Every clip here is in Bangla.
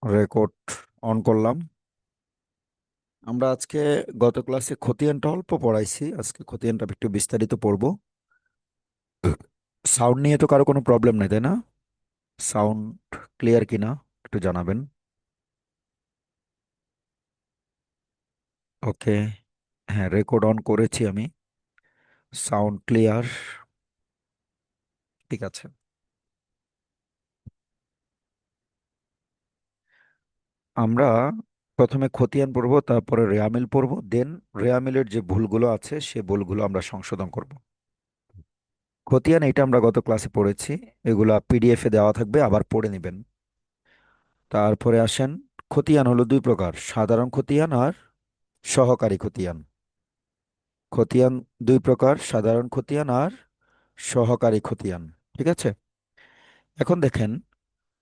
রেকর্ড অন করলাম। আমরা আজকে গত ক্লাসে খতিয়ানটা অল্প পড়াইছি, আজকে খতিয়ানটা একটু বিস্তারিত পড়বো। সাউন্ড নিয়ে তো কারো কোনো প্রবলেম নাই, তাই না? সাউন্ড ক্লিয়ার কিনা একটু জানাবেন। ওকে, হ্যাঁ, রেকর্ড অন করেছি আমি। সাউন্ড ক্লিয়ার, ঠিক আছে। আমরা প্রথমে খতিয়ান পড়বো, তারপরে রেয়ামিল পড়বো, দেন রেয়ামিলের যে ভুলগুলো আছে সে ভুলগুলো আমরা সংশোধন করব। খতিয়ান এটা আমরা গত ক্লাসে পড়েছি, এগুলা পিডিএফ এ দেওয়া থাকবে, আবার পড়ে নেবেন। তারপরে আসেন, খতিয়ান হলো দুই প্রকার: সাধারণ খতিয়ান আর সহকারী খতিয়ান। খতিয়ান দুই প্রকার: সাধারণ খতিয়ান আর সহকারী খতিয়ান। ঠিক আছে, এখন দেখেন,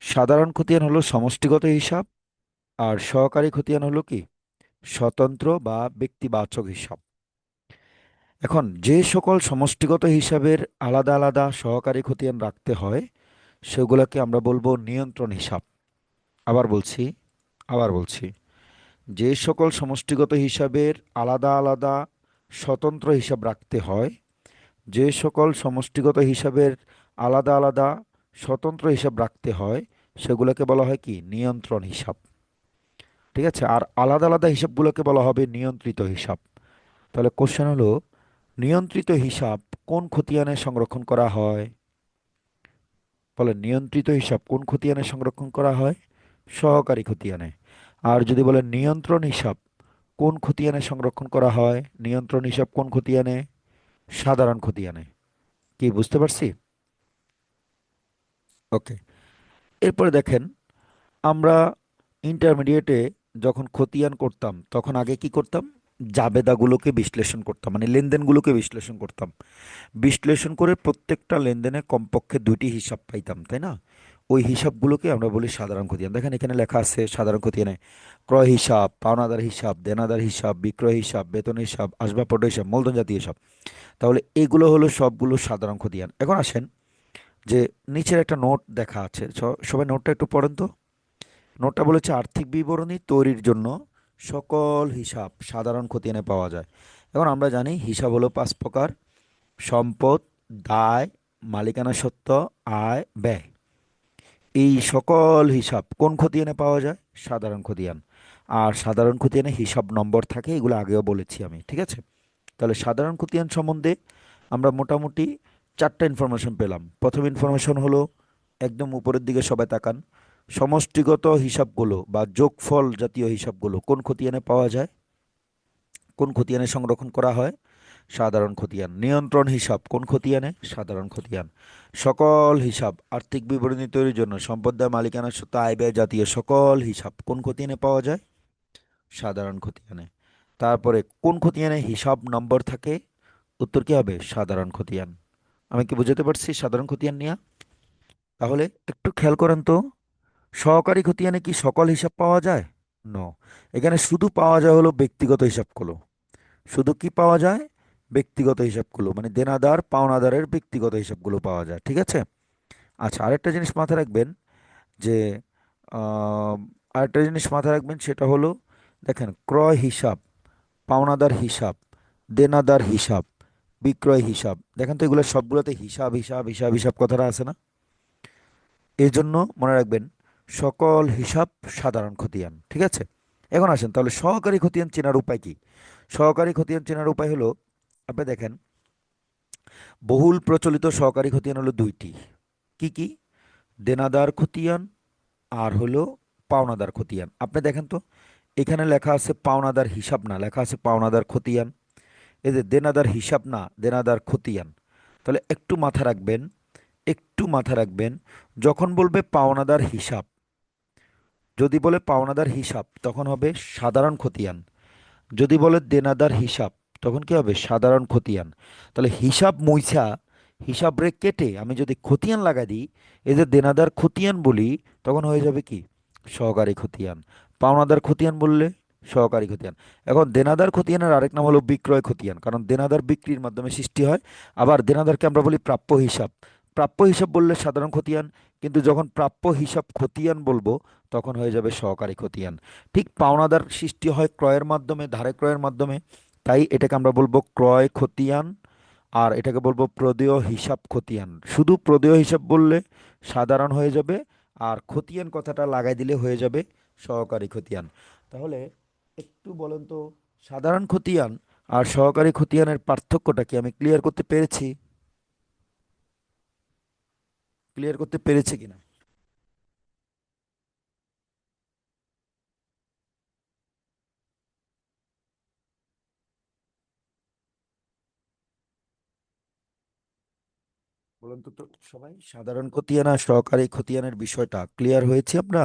সাধারণ খতিয়ান হলো সমষ্টিগত হিসাব, আর সহকারী খতিয়ান হলো কি, স্বতন্ত্র বা ব্যক্তিবাচক হিসাব। এখন যে সকল সমষ্টিগত হিসাবের আলাদা আলাদা সহকারী খতিয়ান রাখতে হয় সেগুলোকে আমরা বলবো নিয়ন্ত্রণ হিসাব। আবার বলছি, আবার বলছি, যে সকল সমষ্টিগত হিসাবের আলাদা আলাদা স্বতন্ত্র হিসাব রাখতে হয়, যে সকল সমষ্টিগত হিসাবের আলাদা আলাদা স্বতন্ত্র হিসাব রাখতে হয় সেগুলোকে বলা হয় কি, নিয়ন্ত্রণ হিসাব। ঠিক আছে, আর আলাদা আলাদা হিসাবগুলোকে বলা হবে নিয়ন্ত্রিত হিসাব। তাহলে কোশ্চেন হলো, নিয়ন্ত্রিত হিসাব কোন খতিয়ানে সংরক্ষণ করা হয়? বলে নিয়ন্ত্রিত হিসাব কোন খতিয়ানে সংরক্ষণ করা হয়? সহকারী খতিয়ানে। আর যদি বলে নিয়ন্ত্রণ হিসাব কোন খতিয়ানে সংরক্ষণ করা হয়, নিয়ন্ত্রণ হিসাব কোন খতিয়ানে? সাধারণ খতিয়ানে। কি বুঝতে পারছি? ওকে, এরপরে দেখেন, আমরা ইন্টারমিডিয়েটে যখন খতিয়ান করতাম তখন আগে কি করতাম, জাবেদাগুলোকে বিশ্লেষণ করতাম, মানে লেনদেনগুলোকে বিশ্লেষণ করতাম। বিশ্লেষণ করে প্রত্যেকটা লেনদেনে কমপক্ষে দুইটি হিসাব পাইতাম, তাই না? ওই হিসাবগুলোকে আমরা বলি সাধারণ খতিয়ান। দেখেন এখানে লেখা আছে সাধারণ খতিয়ানে ক্রয় হিসাব, পাওনাদার হিসাব, দেনাদার হিসাব, বিক্রয় হিসাব, বেতন হিসাব, আসবাবপত্র হিসাব, মূলধন জাতীয় হিসাব। তাহলে এগুলো হলো সবগুলো সাধারণ খতিয়ান। এখন আসেন, যে নিচের একটা নোট দেখা আছে, সবাই নোটটা একটু পড়েন তো। নোটটা বলেছে আর্থিক বিবরণী তৈরির জন্য সকল হিসাব সাধারণ খতিয়ানে পাওয়া যায়। এখন আমরা জানি হিসাব হলো পাঁচ প্রকার: সম্পদ, দায়, মালিকানা সত্ত্ব, আয়, ব্যয়। এই সকল হিসাব কোন খতিয়ানে পাওয়া যায়? সাধারণ খতিয়ান। আর সাধারণ খতিয়ানে হিসাব নম্বর থাকে, এগুলো আগেও বলেছি আমি, ঠিক আছে? তাহলে সাধারণ খতিয়ান সম্বন্ধে আমরা মোটামুটি চারটা ইনফরমেশন পেলাম। প্রথম ইনফরমেশন হলো, একদম উপরের দিকে সবাই তাকান, সমষ্টিগত হিসাবগুলো বা যোগফল জাতীয় হিসাবগুলো কোন খতিয়ানে পাওয়া যায়, কোন খতিয়ানে সংরক্ষণ করা হয়? সাধারণ খতিয়ান। নিয়ন্ত্রণ হিসাব কোন খতিয়ানে? সাধারণ খতিয়ান। সকল হিসাব আর্থিক বিবরণী তৈরির জন্য সম্পদ, দায়, মালিকানা সত্ত্ব, আয় ব্যয় জাতীয় সকল হিসাব কোন খতিয়ানে পাওয়া যায়? সাধারণ খতিয়ানে। তারপরে কোন খতিয়ানে হিসাব নম্বর থাকে? উত্তর কি হবে? সাধারণ খতিয়ান। আমি কি বুঝাতে পারছি সাধারণ খতিয়ান নিয়ে? তাহলে একটু খেয়াল করেন তো, সহকারী খতিয়ানে কি সকল হিসাব পাওয়া যায়? নো, এখানে শুধু পাওয়া যায় হলো ব্যক্তিগত হিসাবগুলো। শুধু কি পাওয়া যায়? ব্যক্তিগত হিসাবগুলো, মানে দেনাদার পাওনাদারের ব্যক্তিগত হিসাবগুলো পাওয়া যায়, ঠিক আছে? আচ্ছা, আরেকটা জিনিস মাথায় রাখবেন, যে আহ, আরেকটা জিনিস মাথায় রাখবেন, সেটা হলো, দেখেন, ক্রয় হিসাব, পাওনাদার হিসাব, দেনাদার হিসাব, বিক্রয় হিসাব, দেখেন তো এগুলো সবগুলোতে হিসাব হিসাব হিসাব হিসাব কথাটা আছে না? এই জন্য মনে রাখবেন, সকল হিসাব সাধারণ খতিয়ান, ঠিক আছে? এখন আসেন তাহলে সহকারী খতিয়ান চেনার উপায় কি? সহকারী খতিয়ান চেনার উপায় হলো, আপনি দেখেন, বহুল প্রচলিত সহকারী খতিয়ান হলো দুইটি। কি কি? দেনাদার খতিয়ান আর হলো পাওনাদার খতিয়ান। আপনি দেখেন তো, এখানে লেখা আছে পাওনাদার হিসাব না, লেখা আছে পাওনাদার খতিয়ান। এই যে দেনাদার হিসাব না, দেনাদার খতিয়ান। তাহলে একটু মাথা রাখবেন, একটু মাথা রাখবেন, যখন বলবে পাওনাদার হিসাব, যদি বলে পাওনাদার হিসাব তখন হবে সাধারণ খতিয়ান। যদি বলে দেনাদার হিসাব তখন কি হবে? সাধারণ খতিয়ান। তাহলে হিসাব মুইছা, হিসাব রে কেটে আমি যদি খতিয়ান লাগাই দিই, এই যে দেনাদার খতিয়ান বলি, তখন হয়ে যাবে কি? সহকারী খতিয়ান। পাওনাদার খতিয়ান বললে সহকারী খতিয়ান। এখন দেনাদার খতিয়ানের আরেক নাম হলো বিক্রয় খতিয়ান, কারণ দেনাদার বিক্রির মাধ্যমে সৃষ্টি হয়। আবার দেনাদারকে আমরা বলি প্রাপ্য হিসাব। প্রাপ্য হিসাব বললে সাধারণ খতিয়ান, কিন্তু যখন প্রাপ্য হিসাব খতিয়ান বলবো তখন হয়ে যাবে সহকারী খতিয়ান। ঠিক পাওনাদার সৃষ্টি হয় ক্রয়ের মাধ্যমে, ধারে ক্রয়ের মাধ্যমে, তাই এটাকে আমরা বলবো ক্রয় খতিয়ান। আর এটাকে বলবো প্রদেয় হিসাব খতিয়ান। শুধু প্রদেয় হিসাব বললে সাধারণ হয়ে যাবে, আর খতিয়ান কথাটা লাগাই দিলে হয়ে যাবে সহকারী খতিয়ান। তাহলে একটু বলেন তো, সাধারণ খতিয়ান আর সহকারী খতিয়ানের পার্থক্যটা কি আমি ক্লিয়ার করতে পেরেছি? ক্লিয়ার করতে পেরেছি কিনা? বলুন তো সবাই, সাধারণ খতিয়ান আর সহকারী খতিয়ানের বিষয়টা ক্লিয়ার হয়েছে আমরা?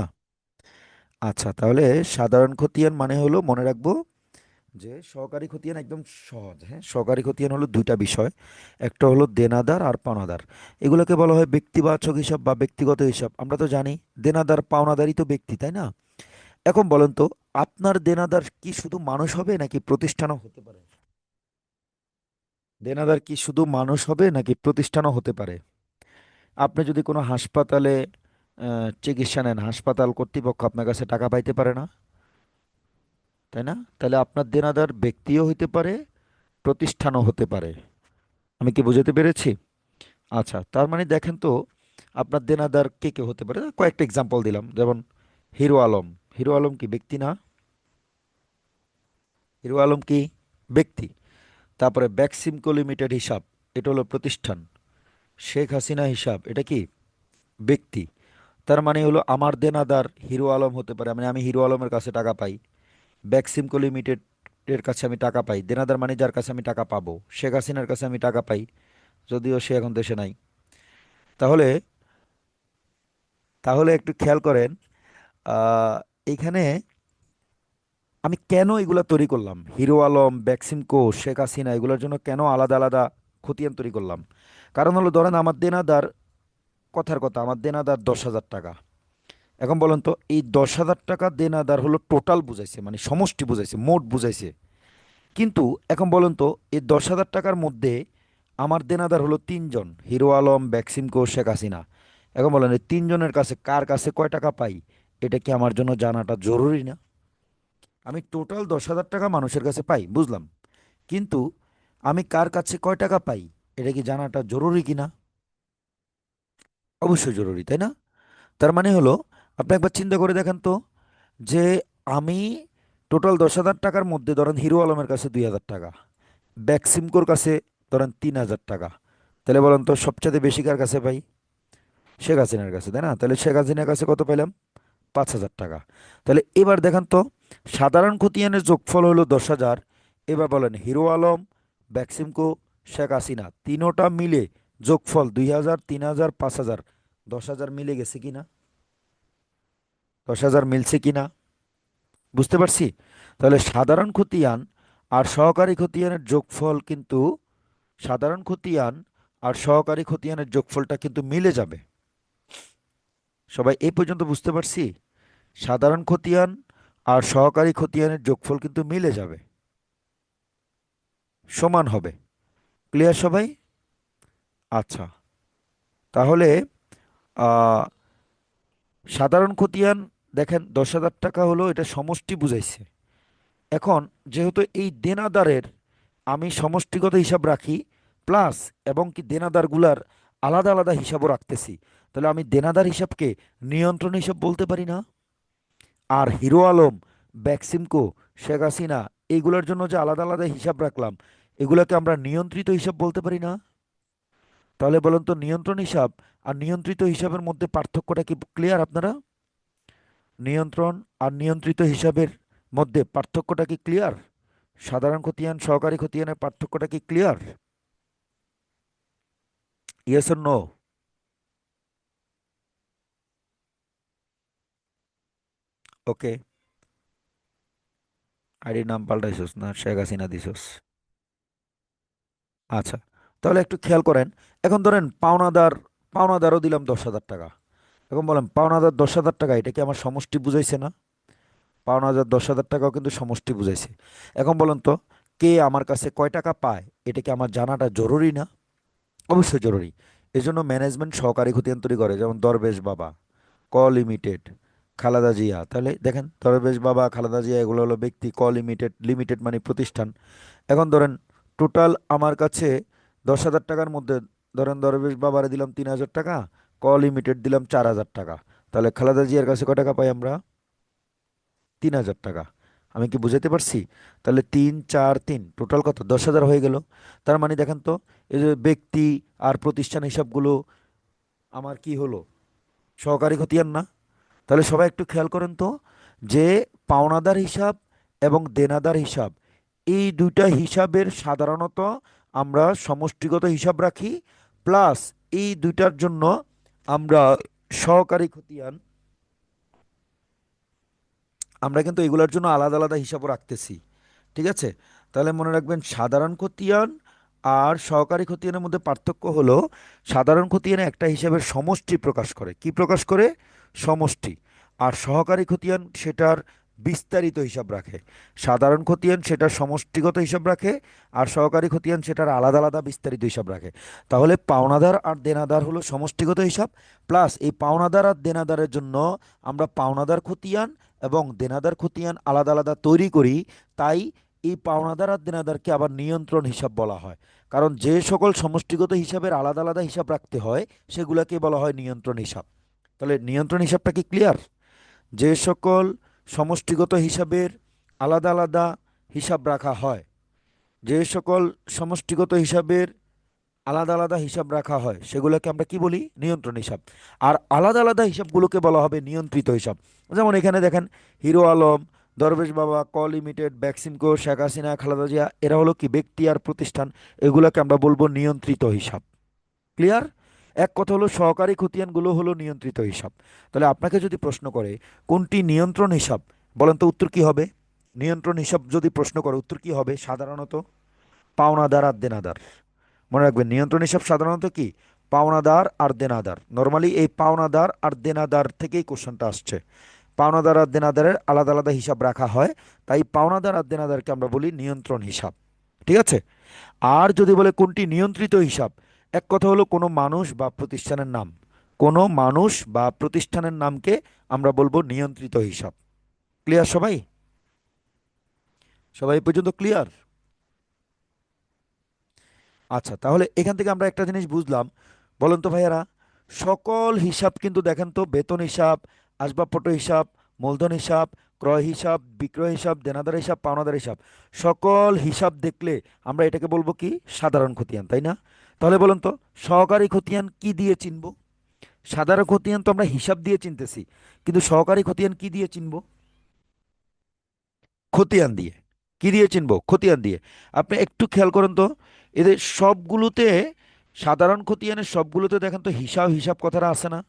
আচ্ছা, তাহলে সাধারণ খতিয়ান মানে হলো, মনে রাখবো যে সহকারী খতিয়ান একদম সহজ। হ্যাঁ, সহকারী খতিয়ান হলো দুইটা বিষয়, একটা হলো দেনাদার আর পাওনাদার। এগুলোকে বলা হয় ব্যক্তিবাচক হিসাব বা ব্যক্তিগত হিসাব। আমরা তো জানি দেনাদার পাওনাদারই তো ব্যক্তি, তাই না? এখন বলেন তো, আপনার দেনাদার কি শুধু মানুষ হবে নাকি প্রতিষ্ঠানও হতে পারে? দেনাদার কি শুধু মানুষ হবে নাকি প্রতিষ্ঠানও হতে পারে? আপনি যদি কোনো হাসপাতালে চিকিৎসা নেন, হাসপাতাল কর্তৃপক্ষ আপনার কাছে টাকা পাইতে পারে না, তাই না? তাহলে আপনার দেনাদার ব্যক্তিও হইতে পারে, প্রতিষ্ঠানও হতে পারে। আমি কি বুঝাতে পেরেছি? আচ্ছা, তার মানে দেখেন তো, আপনার দেনাদার কে কে হতে পারে, কয়েকটা এক্সাম্পল দিলাম। যেমন হিরো আলম। হিরো আলম কি ব্যক্তি না? হিরো আলম কি ব্যক্তি? তারপরে বেক্সিমকো লিমিটেড হিসাব, এটা হলো প্রতিষ্ঠান। শেখ হাসিনা হিসাব, এটা কি ব্যক্তি? তার মানে হলো আমার দেনাদার হিরো আলম হতে পারে, মানে আমি হিরো আলমের কাছে টাকা পাই। বেক্সিমকো লিমিটেড এর কাছে আমি টাকা পাই, দেনাদার মানে যার কাছে আমি টাকা পাবো। শেখ হাসিনার কাছে আমি টাকা পাই, যদিও সে এখন দেশে নাই। তাহলে তাহলে একটু খেয়াল করেন, আহ, এখানে আমি কেন এগুলা তৈরি করলাম, হিরো আলম, বেক্সিমকো, শেখ হাসিনা, এগুলোর জন্য কেন আলাদা আলাদা খতিয়ান তৈরি করলাম? কারণ হলো, ধরেন আমার দেনাদার, কথার কথা, আমার দেনাদার 10,000 টাকা। এখন বলেন তো, এই 10,000 টাকা দেনাদার হলো টোটাল বুঝাইছে, মানে সমষ্টি বুঝাইছে, মোট বুঝাইছে। কিন্তু এখন বলেন তো, এই 10,000 টাকার মধ্যে আমার দেনাদার হলো তিনজন, হিরো আলম, বেক্সিমকো, শেখ হাসিনা। এখন বলেন, এই তিনজনের কাছে কার কাছে কয় টাকা পাই, এটা কি আমার জন্য জানাটা জরুরি না? আমি টোটাল 10,000 টাকা মানুষের কাছে পাই, বুঝলাম। কিন্তু আমি কার কাছে কয় টাকা পাই, এটা কি জানাটা জরুরি কিনা? অবশ্যই জরুরি, তাই না? তার মানে হলো, আপনি একবার চিন্তা করে দেখেন তো, যে আমি টোটাল 10,000 টাকার মধ্যে ধরেন হিরো আলমের কাছে 2,000 টাকা, বেক্সিমকোর কাছে ধরেন 3,000 টাকা, তাহলে বলেন তো সবচেয়ে বেশি কার কাছে পাই? শেখ হাসিনার কাছে, তাই না? তাহলে শেখ হাসিনার কাছে কত পেলাম? 5,000 টাকা। তাহলে এবার দেখেন তো, সাধারণ খতিয়ানের যোগফল হলো 10,000। এবার বলেন হিরো আলম, বেক্সিমকো, শেখ হাসিনা তিনোটা মিলে যোগফল 2,000, 3,000, 5,000, 10,000 মিলে গেছে কিনা? 10,000 মিলছে কিনা? বুঝতে পারছি? তাহলে সাধারণ খতিয়ান আর সহকারী খতিয়ানের যোগফল কিন্তু, সাধারণ খতিয়ান আর সহকারী খতিয়ানের যোগফলটা কিন্তু মিলে যাবে। সবাই এই পর্যন্ত বুঝতে পারছি? সাধারণ খতিয়ান আর সহকারী খতিয়ানের যোগফল কিন্তু মিলে যাবে, সমান হবে। ক্লিয়ার সবাই? আচ্ছা, তাহলে আহ, সাধারণ খতিয়ান, দেখেন 10,000 টাকা হলো, এটা সমষ্টি বুঝাইছে। এখন যেহেতু এই দেনাদারের আমি সমষ্টিগত হিসাব রাখি, প্লাস এবং কি দেনাদারগুলার আলাদা আলাদা হিসাবও রাখতেছি, তাহলে আমি দেনাদার হিসাবকে নিয়ন্ত্রণ হিসাব বলতে পারি না? আর হিরো আলম, বেক্সিমকো, শেখ হাসিনা, এইগুলোর জন্য যে আলাদা আলাদা হিসাব রাখলাম, এগুলোকে আমরা নিয়ন্ত্রিত হিসাব বলতে পারি না? তাহলে বলুন তো, নিয়ন্ত্রণ হিসাব আর নিয়ন্ত্রিত হিসাবের মধ্যে পার্থক্যটা কি ক্লিয়ার আপনারা? নিয়ন্ত্রণ আর নিয়ন্ত্রিত হিসাবের মধ্যে পার্থক্যটা কি ক্লিয়ার? সাধারণ খতিয়ান সহকারী খতিয়ানের পার্থক্যটা কি clear? Yes or no? Okay. আইডির নাম পাল্টাইছস না শেখ হাসিনা দিছস? আচ্ছা, তাহলে একটু খেয়াল করেন। এখন ধরেন পাওনাদারও দিলাম 10,000 টাকা। এখন বলেন পাওনাদার 10,000 টাকা, এটা কি আমার সমষ্টি বুঝাইছে না? পাওনাদার 10,000 টাকাও কিন্তু সমষ্টি বুঝাইছে। এখন বলেন তো, কে আমার কাছে কয় টাকা পায়, এটা কি আমার জানাটা জরুরি না? অবশ্যই জরুরি। এই জন্য ম্যানেজমেন্ট সহকারী খতিয়ান তৈরি করে, যেমন দরবেশ বাবা, ক লিমিটেড, খালেদা জিয়া। তাহলে দেখেন দরবেশ বাবা, খালেদা জিয়া এগুলো হলো ব্যক্তি, ক লিমিটেড, লিমিটেড মানে প্রতিষ্ঠান। এখন ধরেন টোটাল আমার কাছে 10,000 টাকার মধ্যে ধরেন দরবেশ বাবারে দিলাম 3,000 টাকা, ক লিমিটেড দিলাম 4,000 টাকা, তাহলে খালেদা জিয়ার কাছে কয় টাকা পাই আমরা? 3,000 টাকা। আমি কি বুঝাতে পারছি? তাহলে 3 4 3 টোটাল কত? 10,000 হয়ে গেল। তার মানে দেখেন তো, এই যে ব্যক্তি আর প্রতিষ্ঠান হিসাবগুলো আমার কি হলো? সহকারী খতিয়ান না? তাহলে সবাই একটু খেয়াল করেন তো, যে পাওনাদার হিসাব এবং দেনাদার হিসাব, এই দুইটা হিসাবের সাধারণত আমরা সমষ্টিগত হিসাব রাখি, প্লাস এই দুইটার জন্য আমরা সহকারী খতিয়ান, আমরা কিন্তু এগুলোর জন্য আলাদা আলাদা হিসাবও রাখতেছি। ঠিক আছে? তাহলে মনে রাখবেন, সাধারণ খতিয়ান আর সহকারী খতিয়ানের মধ্যে পার্থক্য হলো, সাধারণ খতিয়ানে একটা হিসাবের সমষ্টি প্রকাশ করে। কি প্রকাশ করে? সমষ্টি। আর সহকারী খতিয়ান সেটার বিস্তারিত হিসাব রাখে। সাধারণ খতিয়ান সেটার সমষ্টিগত হিসাব রাখে, আর সহকারী খতিয়ান সেটার আলাদা আলাদা বিস্তারিত হিসাব রাখে। তাহলে পাওনাদার আর দেনাদার হলো সমষ্টিগত হিসাব, প্লাস এই পাওনাদার আর দেনাদারের জন্য আমরা পাওনাদার খতিয়ান এবং দেনাদার খতিয়ান আলাদা আলাদা তৈরি করি। তাই এই পাওনাদার আর দেনাদারকে আবার নিয়ন্ত্রণ হিসাব বলা হয়। কারণ যে সকল সমষ্টিগত হিসাবের আলাদা আলাদা হিসাব রাখতে হয়, সেগুলোকে বলা হয় নিয়ন্ত্রণ হিসাব। তাহলে নিয়ন্ত্রণ হিসাবটা কি ক্লিয়ার? যে সকল সমষ্টিগত হিসাবের আলাদা আলাদা হিসাব রাখা হয়, যে সকল সমষ্টিগত হিসাবের আলাদা আলাদা হিসাব রাখা হয়, সেগুলোকে আমরা কি বলি? নিয়ন্ত্রণ হিসাব। আর আলাদা আলাদা হিসাবগুলোকে বলা হবে নিয়ন্ত্রিত হিসাব। যেমন এখানে দেখেন, হিরো আলম, দরবেশ বাবা, ক লিমিটেড, বেক্সিমকো, শেখ হাসিনা, খালেদা জিয়া, এরা হলো কি? ব্যক্তি আর প্রতিষ্ঠান। এগুলোকে আমরা বলবো নিয়ন্ত্রিত হিসাব। ক্লিয়ার? এক কথা হলো সহকারী খতিয়ানগুলো হলো নিয়ন্ত্রিত হিসাব। তাহলে আপনাকে যদি প্রশ্ন করে কোনটি নিয়ন্ত্রণ হিসাব, বলেন তো উত্তর কি হবে? নিয়ন্ত্রণ হিসাব যদি প্রশ্ন করে, উত্তর কি হবে সাধারণত? পাওনাদার আর দেনাদার। মনে রাখবেন, নিয়ন্ত্রণ হিসাব সাধারণত কি? পাওনাদার আর দেনাদার। নর্মালি এই পাওনাদার আর দেনাদার থেকেই কোশ্চেনটা আসছে। পাওনাদার আর দেনাদারের আলাদা আলাদা হিসাব রাখা হয়, তাই পাওনাদার আর দেনাদারকে আমরা বলি নিয়ন্ত্রণ হিসাব। ঠিক আছে? আর যদি বলে কোনটি নিয়ন্ত্রিত হিসাব, এক কথা হলো কোনো মানুষ বা প্রতিষ্ঠানের নাম, কোনো মানুষ বা প্রতিষ্ঠানের নামকে আমরা বলবো নিয়ন্ত্রিত হিসাব। ক্লিয়ার সবাই? সবাই এই পর্যন্ত ক্লিয়ার? আচ্ছা, তাহলে এখান থেকে আমরা একটা জিনিস বুঝলাম। বলেন তো ভাইয়ারা, সকল হিসাব কিন্তু দেখেন তো, বেতন হিসাব, আসবাবপত্র হিসাব, মূলধন হিসাব, ক্রয় হিসাব, বিক্রয় হিসাব, দেনাদার হিসাব, পাওনাদার হিসাব, সকল হিসাব দেখলে আমরা এটাকে বলবো কি? সাধারণ খতিয়ান, তাই না? তাহলে বলেন তো, সহকারী খতিয়ান কি দিয়ে চিনব? সাধারণ খতিয়ান তো আমরা হিসাব দিয়ে চিনতেছি, কিন্তু সহকারী খতিয়ান কি দিয়ে চিনব? খতিয়ান দিয়ে। কি দিয়ে চিনবো? খতিয়ান দিয়ে। আপনি একটু খেয়াল করুন তো, এদের সবগুলোতে, সাধারণ খতিয়ানের সবগুলোতে দেখেন তো হিসাব হিসাব কথাটা আছে না?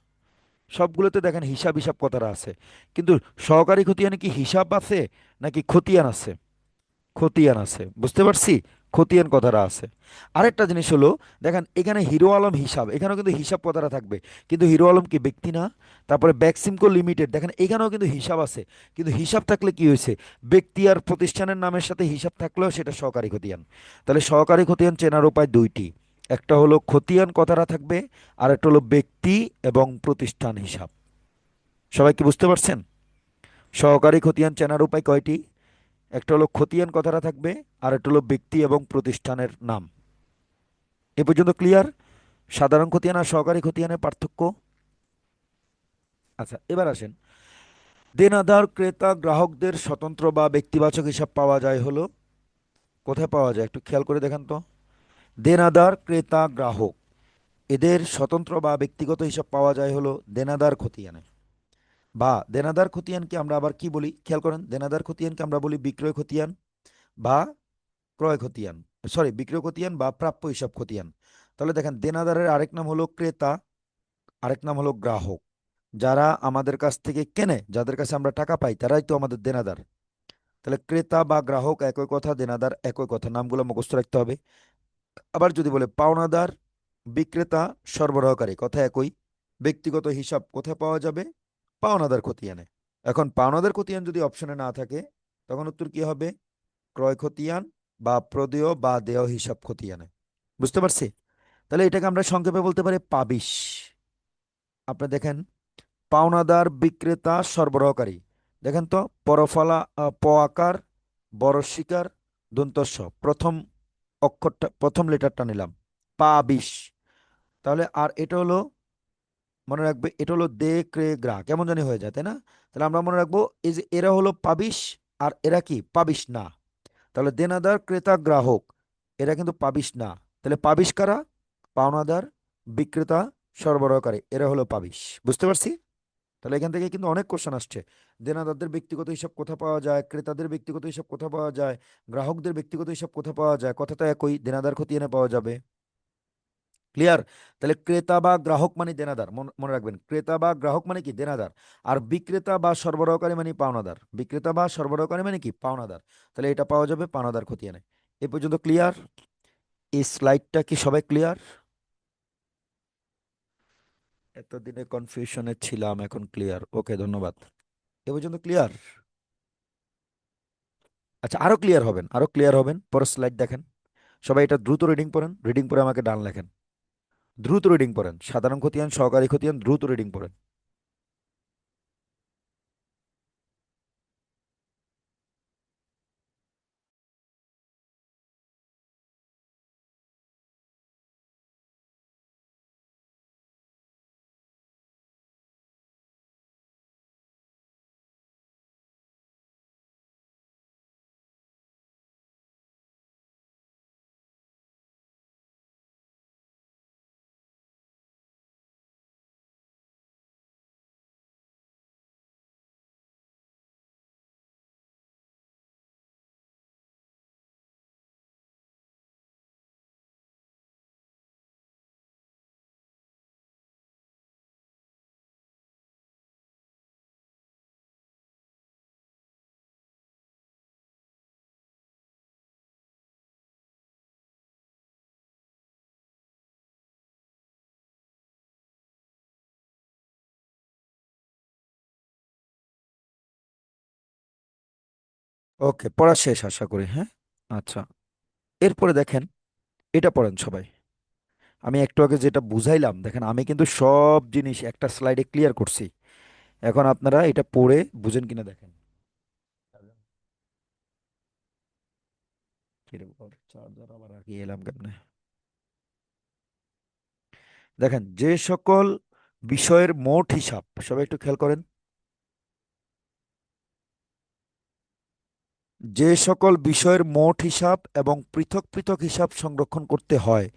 সবগুলোতে দেখেন হিসাব হিসাব কথাটা আছে। কিন্তু সহকারী খতিয়ানে কি হিসাব আছে নাকি খতিয়ান আছে? খতিয়ান আছে, বুঝতে পারছি। খতিয়ান কথাটা আছে। আরেকটা জিনিস হলো, দেখেন এখানে হিরো আলম হিসাব, এখানেও কিন্তু হিসাব কথাটা থাকবে, কিন্তু হিরো আলম কি ব্যক্তি না? তারপরে বেক্সিমকো লিমিটেড, দেখেন এখানেও কিন্তু হিসাব আছে, কিন্তু হিসাব থাকলে কি হয়েছে? ব্যক্তি আর প্রতিষ্ঠানের নামের সাথে হিসাব থাকলেও সেটা সহকারী খতিয়ান। তাহলে সহকারী খতিয়ান চেনার উপায় দুইটি। একটা হলো খতিয়ান কথাটা থাকবে, আর একটা হলো ব্যক্তি এবং প্রতিষ্ঠান হিসাব। সবাই কি বুঝতে পারছেন? সহকারী খতিয়ান চেনার উপায় কয়টি? একটা হলো খতিয়ান কথাটা থাকবে, আর একটা হলো ব্যক্তি এবং প্রতিষ্ঠানের নাম। এ পর্যন্ত ক্লিয়ার? সাধারণ খতিয়ান আর সহকারী খতিয়ানের পার্থক্য। আচ্ছা, এবার আসেন, দেনাদার ক্রেতা গ্রাহকদের স্বতন্ত্র বা ব্যক্তিবাচক হিসাব পাওয়া যায় হলো, কোথায় পাওয়া যায় একটু খেয়াল করে দেখেন তো। দেনাদার ক্রেতা গ্রাহক এদের স্বতন্ত্র বা ব্যক্তিগত হিসাব পাওয়া যায় হলো দেনাদার খতিয়ানে। বা দেনাদার খতিয়ানকে আমরা আবার কি বলি খেয়াল করেন, দেনাদার খতিয়ানকে আমরা বলি বিক্রয় খতিয়ান বা ক্রয় খতিয়ান। সরি, বিক্রয় খতিয়ান বা প্রাপ্য হিসাব খতিয়ান। তাহলে দেখেন, দেনাদারের আরেক নাম হলো ক্রেতা, আরেক নাম হলো গ্রাহক। যারা আমাদের কাছ থেকে কেনে, যাদের কাছে আমরা টাকা পাই, তারাই তো আমাদের দেনাদার। তাহলে ক্রেতা বা গ্রাহক একই কথা, দেনাদার একই কথা, নামগুলো মুখস্থ রাখতে হবে। আবার যদি বলে পাওনাদার, বিক্রেতা, সরবরাহকারী, কথা একই। ব্যক্তিগত হিসাব কোথায় পাওয়া যাবে? পাওনাদার খতিয়ানে। এখন পাওনাদার খতিয়ান যদি অপশনে না থাকে, তখন উত্তর কি হবে? ক্রয় খতিয়ান বা প্রদেয় বা দেয় হিসাব খতিয়ানে। বুঝতে পারছি? তাহলে এটাকে আমরা সংক্ষেপে বলতে পারি পাবিশ। আপনি দেখেন, পাওনাদার, বিক্রেতা, সরবরাহকারী। দেখেন তো, পরফলা, প আকার, বড় শিকার, দন্তস্ব, প্রথম অক্ষরটা, প্রথম লেটারটা নিলাম, পাবিশ। তাহলে আর এটা হলো, মনে রাখবে, এটা হলো দে ক্রে গ্রা, কেমন জানি হয়ে যায়, তাই না? তাহলে আমরা মনে রাখবো, এই যে এরা হলো পাবিশ, আর এরা কি পাবিশ না। তাহলে দেনাদার, ক্রেতা, গ্রাহক, এরা কিন্তু পাবিশ না। তাহলে পাবিশ কারা? পাওনাদার, বিক্রেতা, সরবরাহকারী, এরা হলো পাবিশ। বুঝতে পারছি? তাহলে এখান থেকে কিন্তু অনেক কোশ্চেন আসছে। দেনাদারদের ব্যক্তিগত হিসাব কোথা পাওয়া যায়, ক্রেতাদের ব্যক্তিগত হিসাব কোথা পাওয়া যায়, গ্রাহকদের ব্যক্তিগত হিসাব কোথা পাওয়া যায়, কথা তো একই, দেনাদার খতিয়ানে পাওয়া যাবে। ক্লিয়ার? তাহলে ক্রেতা বা গ্রাহক মানে দেনাদার, মনে রাখবেন, ক্রেতা বা গ্রাহক মানে কি দেনাদার। আর বিক্রেতা বা সরবরাহকারী মানে পাওনাদার, বিক্রেতা বা সরবরাহকারী মানে কি পাওনাদার। তাহলে এটা পাওয়া যাবে পাওনাদার খতিয়ানে। এ পর্যন্ত ক্লিয়ার? এই স্লাইডটা কি সবাই ক্লিয়ার? এতদিনে কনফিউশনে ছিলাম, এখন ক্লিয়ার, ওকে, ধন্যবাদ। এ পর্যন্ত ক্লিয়ার? আচ্ছা, আরো ক্লিয়ার হবেন, আরো ক্লিয়ার হবেন, পরের স্লাইড দেখেন। সবাই এটা দ্রুত রিডিং পড়েন, রিডিং পড়ে আমাকে ডান লেখেন। দ্রুত রিডিং পড়েন, সাধারণ খতিয়ান, সহকারী খতিয়ান, দ্রুত রিডিং পড়েন। ওকে, পড়া শেষ আশা করি, হ্যাঁ? আচ্ছা, এরপরে দেখেন, এটা পড়েন সবাই। আমি একটু আগে যেটা বুঝাইলাম, দেখেন আমি কিন্তু সব জিনিস একটা স্লাইডে ক্লিয়ার করছি। এখন আপনারা এটা পড়ে বুঝেন কিনা দেখেন। কিরকম চার্জার আবার লাগিয়ে এলাম কেমনে? দেখেন, যে সকল বিষয়ের মোট হিসাব, সবাই একটু খেয়াল করেন, যে সকল বিষয়ের মোট হিসাব এবং পৃথক পৃথক হিসাব সংরক্ষণ করতে হয়,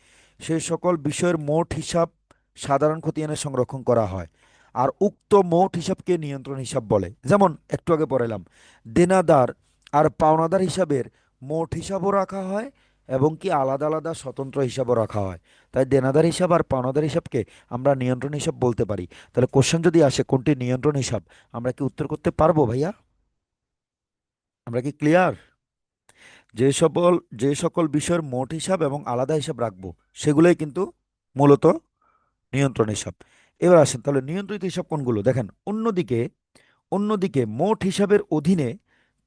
সেই সকল বিষয়ের মোট হিসাব সাধারণ খতিয়ানে সংরক্ষণ করা হয়। আর উক্ত মোট হিসাবকে নিয়ন্ত্রণ হিসাব বলে। যেমন একটু আগে পড়ালাম, দেনাদার আর পাওনাদার হিসাবের মোট হিসাবও রাখা হয়, এবং কি আলাদা আলাদা স্বতন্ত্র হিসাবও রাখা হয়। তাই দেনাদার হিসাব আর পাওনাদার হিসাবকে আমরা নিয়ন্ত্রণ হিসাব বলতে পারি। তাহলে কোশ্চেন যদি আসে কোনটি নিয়ন্ত্রণ হিসাব, আমরা কি উত্তর করতে পারবো ভাইয়া? আমরা কি ক্লিয়ার? যে সকল যে সকল বিষয়ের মোট হিসাব এবং আলাদা হিসাব রাখবো, সেগুলোই কিন্তু মূলত নিয়ন্ত্রণ হিসাব। এবার আসেন, তাহলে নিয়ন্ত্রিত হিসাব কোনগুলো দেখেন। অন্যদিকে অন্যদিকে মোট হিসাবের অধীনে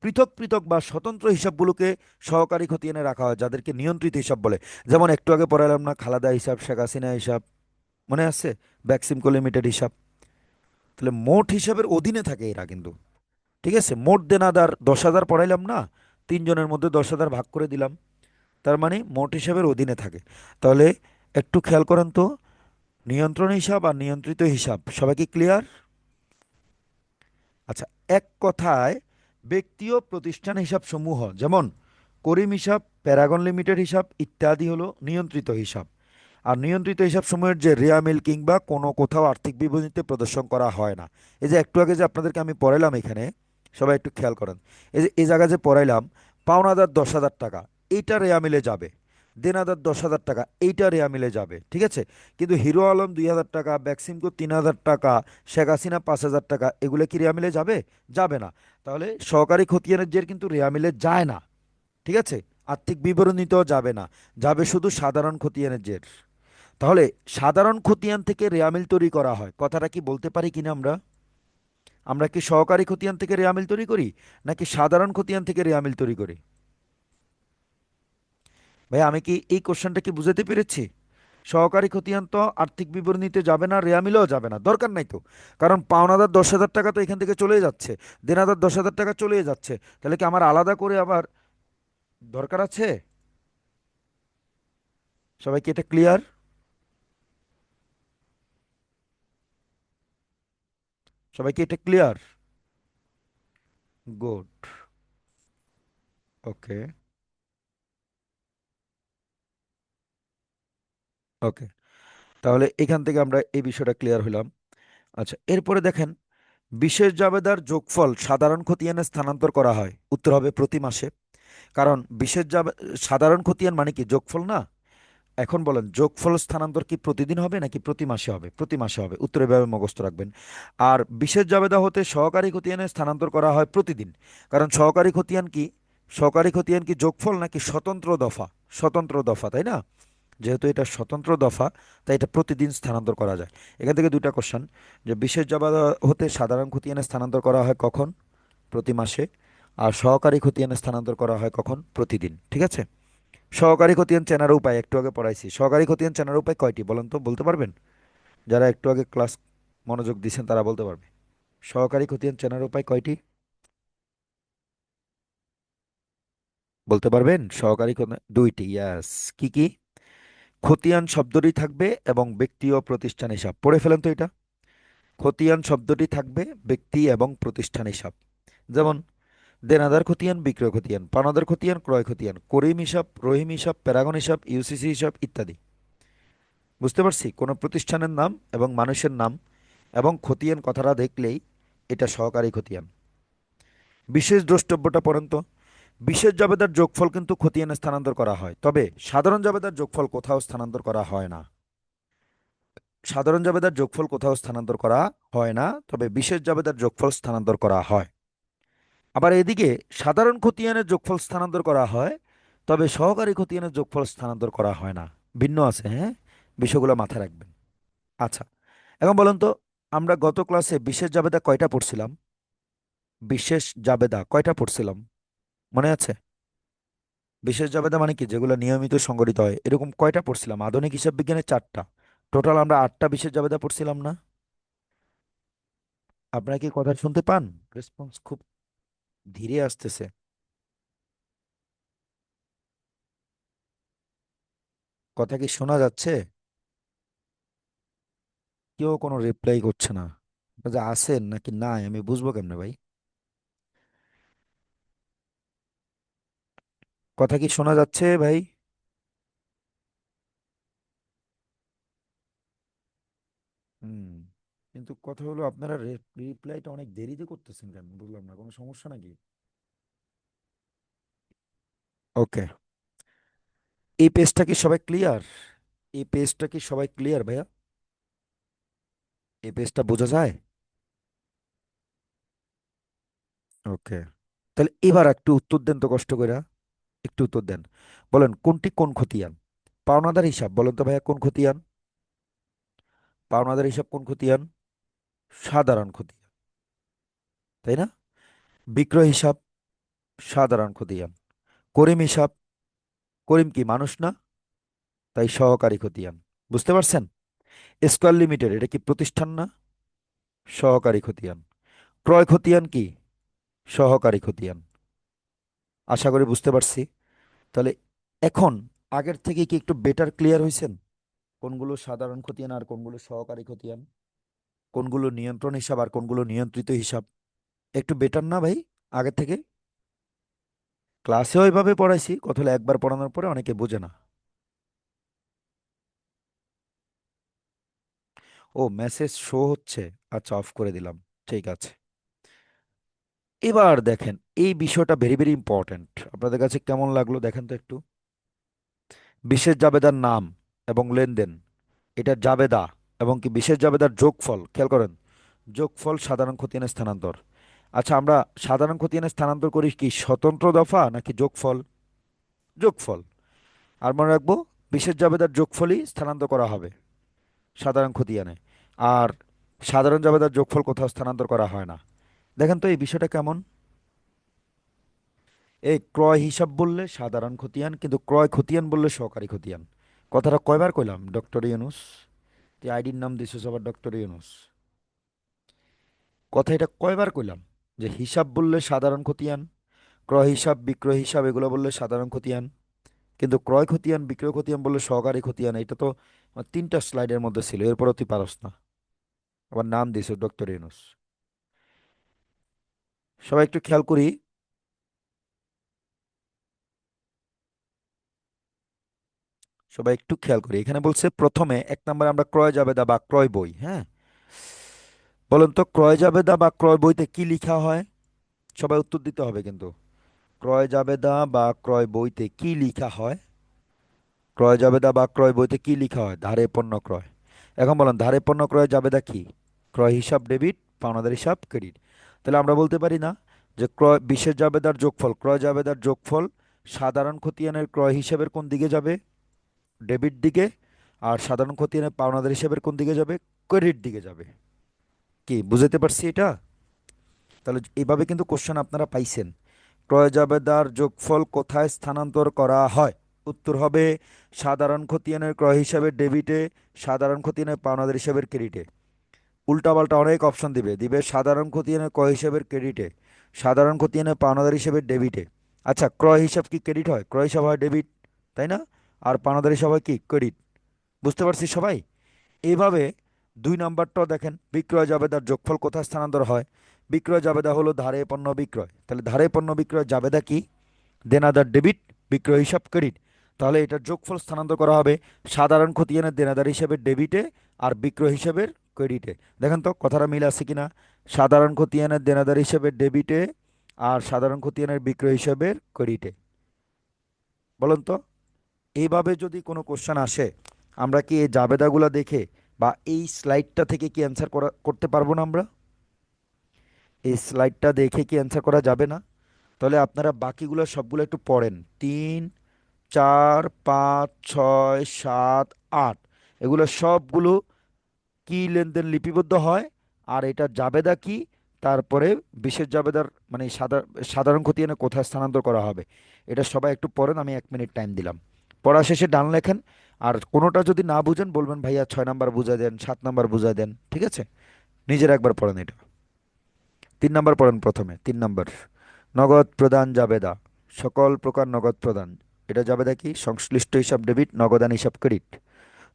পৃথক পৃথক বা স্বতন্ত্র হিসাবগুলোকে সহকারী খতিয়ানে রাখা হয়, যাদেরকে নিয়ন্ত্রিত হিসাব বলে। যেমন একটু আগে পড়ালাম না, খালাদা হিসাব, শেখ হাসিনা হিসাব, মনে আছে? ব্যাকসিমকো লিমিটেড হিসাব। তাহলে মোট হিসাবের অধীনে থাকে এরা কিন্তু। ঠিক আছে, মোট দেনাদার 10,000 পড়াইলাম না, তিনজনের মধ্যে 10,000 ভাগ করে দিলাম, তার মানে মোট হিসাবের অধীনে থাকে। তাহলে একটু খেয়াল করেন তো, নিয়ন্ত্রণ হিসাব আর নিয়ন্ত্রিত হিসাব, সবাই কি ক্লিয়ার? আচ্ছা, এক কথায় ব্যক্তি ও প্রতিষ্ঠান হিসাব সমূহ, যেমন করিম হিসাব, প্যারাগন লিমিটেড হিসাব ইত্যাদি হলো নিয়ন্ত্রিত হিসাব। আর নিয়ন্ত্রিত হিসাব সমূহের যে রেয়ামিল কিংবা কোনো কোথাও আর্থিক বিবরণীতে প্রদর্শন করা হয় না। এই যে একটু আগে যে আপনাদেরকে আমি পড়াইলাম এখানে, সবাই একটু খেয়াল করেন, এই যে এই জায়গায় যে পড়াইলাম, পাওনাদার 10,000 টাকা, এইটা রেয়ামিলে যাবে। দেনাদার 10,000 টাকা, এইটা রেয়ামিলে যাবে, ঠিক আছে। কিন্তু হিরো আলম 2,000 টাকা, ব্যাক্সিমকো 3,000 টাকা, শেখ হাসিনা 5,000 টাকা, এগুলো কি রেয়ামিলে যাবে? যাবে না। তাহলে সহকারী খতিয়ানের জের কিন্তু রেয়ামিলে যায় না, ঠিক আছে। আর্থিক বিবরণীতেও যাবে না, যাবে শুধু সাধারণ খতিয়ানের জের। তাহলে সাধারণ খতিয়ান থেকে রেয়ামিল তৈরি করা হয়, কথাটা কি বলতে পারি কিনা আমরা? আমরা কি সহকারী খতিয়ান থেকে রেয়ামিল তৈরি করি, নাকি সাধারণ খতিয়ান থেকে রেয়ামিল তৈরি করি? ভাই আমি কি এই কোশ্চেনটা কি বুঝাতে পেরেছি? সহকারী খতিয়ান তো আর্থিক বিবরণীতে যাবে না, রেয়া মিলেও যাবে না, দরকার নাই তো। কারণ পাওনাদার 10,000 টাকা তো এখান থেকে চলে যাচ্ছে, দেনাদার 10,000 টাকা চলে যাচ্ছে। তাহলে কি আমার আলাদা করে আবার দরকার আছে? সবাই কি এটা ক্লিয়ার? সবাই কি এটা ক্লিয়ার? গুড। ওকে। ওকে, তাহলে এখান থেকে আমরা এই বিষয়টা ক্লিয়ার হলাম। আচ্ছা, এরপরে দেখেন, বিশেষ জাবেদার যোগফল সাধারণ খতিয়ানে স্থানান্তর করা হয়, উত্তর হবে প্রতি মাসে। কারণ বিশেষ জাবে সাধারণ খতিয়ান মানে কি যোগফল না? এখন বলেন, যোগফল স্থানান্তর কি প্রতিদিন হবে নাকি প্রতি মাসে হবে? প্রতি মাসে হবে, উত্তর এভাবে মুখস্থ রাখবেন। আর বিশেষ জাবেদা হতে সহকারী খতিয়ানে স্থানান্তর করা হয় প্রতিদিন। কারণ সহকারী খতিয়ান কি যোগফল নাকি স্বতন্ত্র দফা? স্বতন্ত্র দফা, তাই না? যেহেতু এটা স্বতন্ত্র দফা, তাই এটা প্রতিদিন স্থানান্তর করা যায়। এখান থেকে দুইটা কোশ্চেন, যে বিশেষ জাবেদা হতে সাধারণ খতিয়ানে স্থানান্তর করা হয় কখন? প্রতি মাসে। আর সহকারী খতিয়ানে স্থানান্তর করা হয় কখন? প্রতিদিন, ঠিক আছে? সহকারী খতিয়ান চেনার উপায় একটু আগে পড়াইছি। সহকারী খতিয়ান চেনার উপায় কয়টি বলেন তো, বলতে পারবেন? যারা একটু আগে ক্লাস মনোযোগ দিয়েছেন তারা বলতে পারবে। সহকারী খতিয়ান চেনার উপায় কয়টি? বলতে পারবেন? সহকারী খতিয়ান দুইটি, ইয়াস। কি কি? খতিয়ান শব্দটি থাকবে এবং ব্যক্তি ও প্রতিষ্ঠান হিসাব। পড়ে ফেলেন তো এটা। খতিয়ান শব্দটি থাকবে, ব্যক্তি এবং প্রতিষ্ঠান হিসাব। যেমন দেনাদার খতিয়ান, বিক্রয় খতিয়ান, পাওনাদার খতিয়ান, ক্রয় খতিয়ান, করিম হিসাব, রহিম হিসাব, প্যারাগন হিসাব, ইউসিসি হিসাব ইত্যাদি। বুঝতে পারছি? কোনো প্রতিষ্ঠানের নাম এবং মানুষের নাম এবং খতিয়ান কথাটা দেখলেই এটা সহকারী খতিয়ান। বিশেষ দ্রষ্টব্যটা পড়েন তো। বিশেষ জাবেদার যোগফল কিন্তু খতিয়ানে স্থানান্তর করা হয়, তবে সাধারণ জাবেদার যোগফল কোথাও স্থানান্তর করা হয় না। সাধারণ জাবেদার যোগফল কোথাও স্থানান্তর করা হয় না, তবে বিশেষ জাবেদার যোগফল স্থানান্তর করা হয়। আবার এদিকে সাধারণ খতিয়ানের যোগফল স্থানান্তর করা হয়, তবে সহকারী খতিয়ানের যোগফল স্থানান্তর করা হয় না। ভিন্ন আছে, হ্যাঁ? বিষয়গুলো মাথায় রাখবেন। আচ্ছা, এখন বলুন তো, আমরা গত ক্লাসে বিশেষ জাবেদা কয়টা পড়ছিলাম? বিশেষ জাবেদা কয়টা পড়ছিলাম? মনে আছে? বিশেষ জাবেদা মানে কি, যেগুলো নিয়মিত সংগঠিত হয়, এরকম কয়টা পড়ছিলাম? আধুনিক হিসাব বিজ্ঞানে 4টা। টোটাল আমরা 8টা বিশেষ জাবেদা পড়ছিলাম না? আপনারা কি কথা শুনতে পান? রেসপন্স খুব ধীরে আসতেছে। কথা কি শোনা যাচ্ছে? কেউ কোনো রিপ্লাই করছে না। আপনারা যে আছেন নাকি নাই আমি বুঝবো কেমনে ভাই? কথা কি শোনা যাচ্ছে ভাই? হুম। কিন্তু কথা হলো, আপনারা রিপ্লাইটা অনেক দেরিতে করতেছেন কেন, বুঝলাম না, কোনো সমস্যা নাকি? ওকে। এই পেজটা কি সবাই ক্লিয়ার? এই পেজটা কি সবাই ক্লিয়ার ভাইয়া? এই পেজটা বোঝা যায়? ওকে, তাহলে এবার একটু উত্তর দেন তো কষ্ট করে। একটু উত্তর দেন। বলেন কোনটি কোন খতিয়ান? পাওনাদার হিসাব বলেন তো ভাইয়া, কোন খতিয়ান? পাওনাদার হিসাব কোন খতিয়ান? সাধারণ খতিয়ান, তাই না? বিক্রয় হিসাব সাধারণ খতিয়ান। করিম হিসাব, করিম কি মানুষ না? তাই সহকারী খতিয়ান। বুঝতে পারছেন? স্কয়ার লিমিটেড এটা কি প্রতিষ্ঠান না? সহকারী খতিয়ান। ক্রয় খতিয়ান কি? সহকারী খতিয়ান। আশা করি বুঝতে পারছি। তাহলে এখন আগের থেকে কি একটু বেটার ক্লিয়ার হয়েছেন? কোনগুলো সাধারণ খতিয়ান আর কোনগুলো সহকারী খতিয়ান, কোনগুলো নিয়ন্ত্রণ হিসাব আর কোনগুলো নিয়ন্ত্রিত হিসাব? একটু বেটার না ভাই আগের থেকে? ক্লাসেও ওইভাবে পড়াইছি, কথা হলো একবার পড়ানোর পরে অনেকে বোঝে না। ও, মেসেজ শো হচ্ছে। আচ্ছা, অফ করে দিলাম। ঠিক আছে। এবার দেখেন, এই বিষয়টা ভেরি ভেরি ইম্পর্ট্যান্ট। আপনাদের কাছে কেমন লাগলো দেখেন তো একটু। বিশেষ জাবেদার নাম এবং লেনদেন, এটা জাবেদা এবং কি বিশেষ জাবেদার যোগফল, খেয়াল করেন। যোগফল সাধারণ খতিয়ানের স্থানান্তর। আচ্ছা, আমরা সাধারণ খতিয়ানের স্থানান্তর করি কি স্বতন্ত্র দফা নাকি যোগফল? যোগফল। আর মনে রাখবো, বিশেষ জাবেদার যোগফলই স্থানান্তর করা হবে সাধারণ খতিয়ানে। আর সাধারণ জাবেদার যোগফল কোথাও স্থানান্তর করা হয় না। দেখেন তো এই বিষয়টা কেমন। এই ক্রয় হিসাব বললে সাধারণ খতিয়ান, কিন্তু ক্রয় খতিয়ান বললে সহকারী খতিয়ান। কথাটা কয়বার কইলাম ডক্টর ইউনুস? যে আইডির নাম দিছিস আবার ডক্টর ইউনুস। কথা এটা কয়বার কইলাম যে হিসাব বললে সাধারণ খতিয়ান, ক্রয় হিসাব বিক্রয় হিসাব এগুলো বললে সাধারণ খতিয়ান, কিন্তু ক্রয় খতিয়ান বিক্রয় খতিয়ান বললে সহকারী খতিয়ান। এটা তো আমার 3টা স্লাইডের মধ্যে ছিল, এরপরও তুই পারস না। আবার নাম দিছিস ডক্টর ইউনুস। সবাই একটু খেয়াল করি। সবাই একটু খেয়াল করি, এখানে বলছে প্রথমে 1 নম্বরে আমরা ক্রয় জাবেদা বা ক্রয় বই, হ্যাঁ, বলেন তো ক্রয় জাবেদা বা ক্রয় বইতে কি লেখা হয়? সবাই উত্তর দিতে হবে কিন্তু। ক্রয় জাবেদা বা ক্রয় বইতে কি লেখা হয়? ক্রয় জাবেদা বা ক্রয় বইতে কি লেখা হয়? ধারে পণ্য ক্রয়। এখন বলেন ধারে পণ্য ক্রয় জাবেদা কি? ক্রয় হিসাব ডেবিট, পাওনাদার হিসাব ক্রেডিট। তাহলে আমরা বলতে পারি না যে ক্রয় বিশেষ জাবেদার যোগফল, ক্রয় জাবেদার যোগফল সাধারণ খতিয়ানের ক্রয় হিসাবের কোন দিকে যাবে? ডেবিট দিকে। আর সাধারণ খতিয়ানের পাওনাদার হিসাবের কোন দিকে যাবে? ক্রেডিট দিকে যাবে। কি বুঝাতে পারছি এটা? তাহলে এইভাবে কিন্তু কোশ্চেন আপনারা পাইছেন। ক্রয় জাবেদার যোগফল কোথায় স্থানান্তর করা হয়? উত্তর হবে সাধারণ খতিয়ানের ক্রয় হিসাবে ডেবিটে, সাধারণ খতিয়ানের পাওনাদার হিসাবের ক্রেডিটে। উল্টাপাল্টা অনেক অপশন দিবে, দিবে সাধারণ খতিয়ানের ক্রয় হিসাবের ক্রেডিটে, সাধারণ খতিয়ানের পাওনাদার হিসাবের ডেবিটে। আচ্ছা, ক্রয় হিসাব কি ক্রেডিট হয়? ক্রয় হিসাব হয় ডেবিট, তাই না? আর পাওনাদার হিসাব হয় কি ক্রেডিট। বুঝতে পারছি সবাই? এইভাবে 2 নাম্বারটাও দেখেন, বিক্রয় জাবেদার যোগফল কোথায় স্থানান্তর হয়? বিক্রয় জাবেদা হলো ধারে পণ্য বিক্রয়, তাহলে ধারে পণ্য বিক্রয় জাবেদা কি? দেনাদার ডেবিট, বিক্রয় হিসাব ক্রেডিট। তাহলে এটার যোগফল স্থানান্তর করা হবে সাধারণ খতিয়ানের দেনাদার হিসাবের ডেবিটে আর বিক্রয় হিসাবের ক্রেডিটে। দেখেন তো কথাটা মিল আছে কিনা? সাধারণ খতিয়ানের দেনাদার হিসাবের ডেবিটে আর সাধারণ খতিয়ানের বিক্রয় হিসাবের ক্রেডিটে। বলুন তো, এইভাবে যদি কোনো কোশ্চেন আসে, আমরা কি এই জাবেদাগুলো দেখে বা এই স্লাইডটা থেকে কি অ্যান্সার করতে পারবো না আমরা? এই স্লাইডটা দেখে কি অ্যান্সার করা যাবে না? তাহলে আপনারা বাকিগুলো সবগুলো একটু পড়েন। 3, 4, 5, 6, 7, 8 এগুলো সবগুলো কি লেনদেন লিপিবদ্ধ হয়, আর এটা জাবেদা কি, তারপরে বিশেষ জাবেদার মানে সাধারণ খতিয়ানে কোথায় স্থানান্তর করা হবে, এটা সবাই একটু পড়েন। আমি 1 মিনিট টাইম দিলাম, পড়া শেষে ডান লেখেন। আর কোনোটা যদি না বুঝেন বলবেন ভাইয়া 6 নাম্বার বুঝাই দেন, 7 নাম্বার বুঝাই দেন, ঠিক আছে? নিজের একবার পড়েন এটা। 3 নাম্বার পড়েন প্রথমে, 3 নাম্বার। নগদ প্রদান জাবেদা, সকল প্রকার নগদ প্রদান। এটা জাবেদা কি? সংশ্লিষ্ট হিসাব ডেবিট, নগদান হিসাব ক্রেডিট।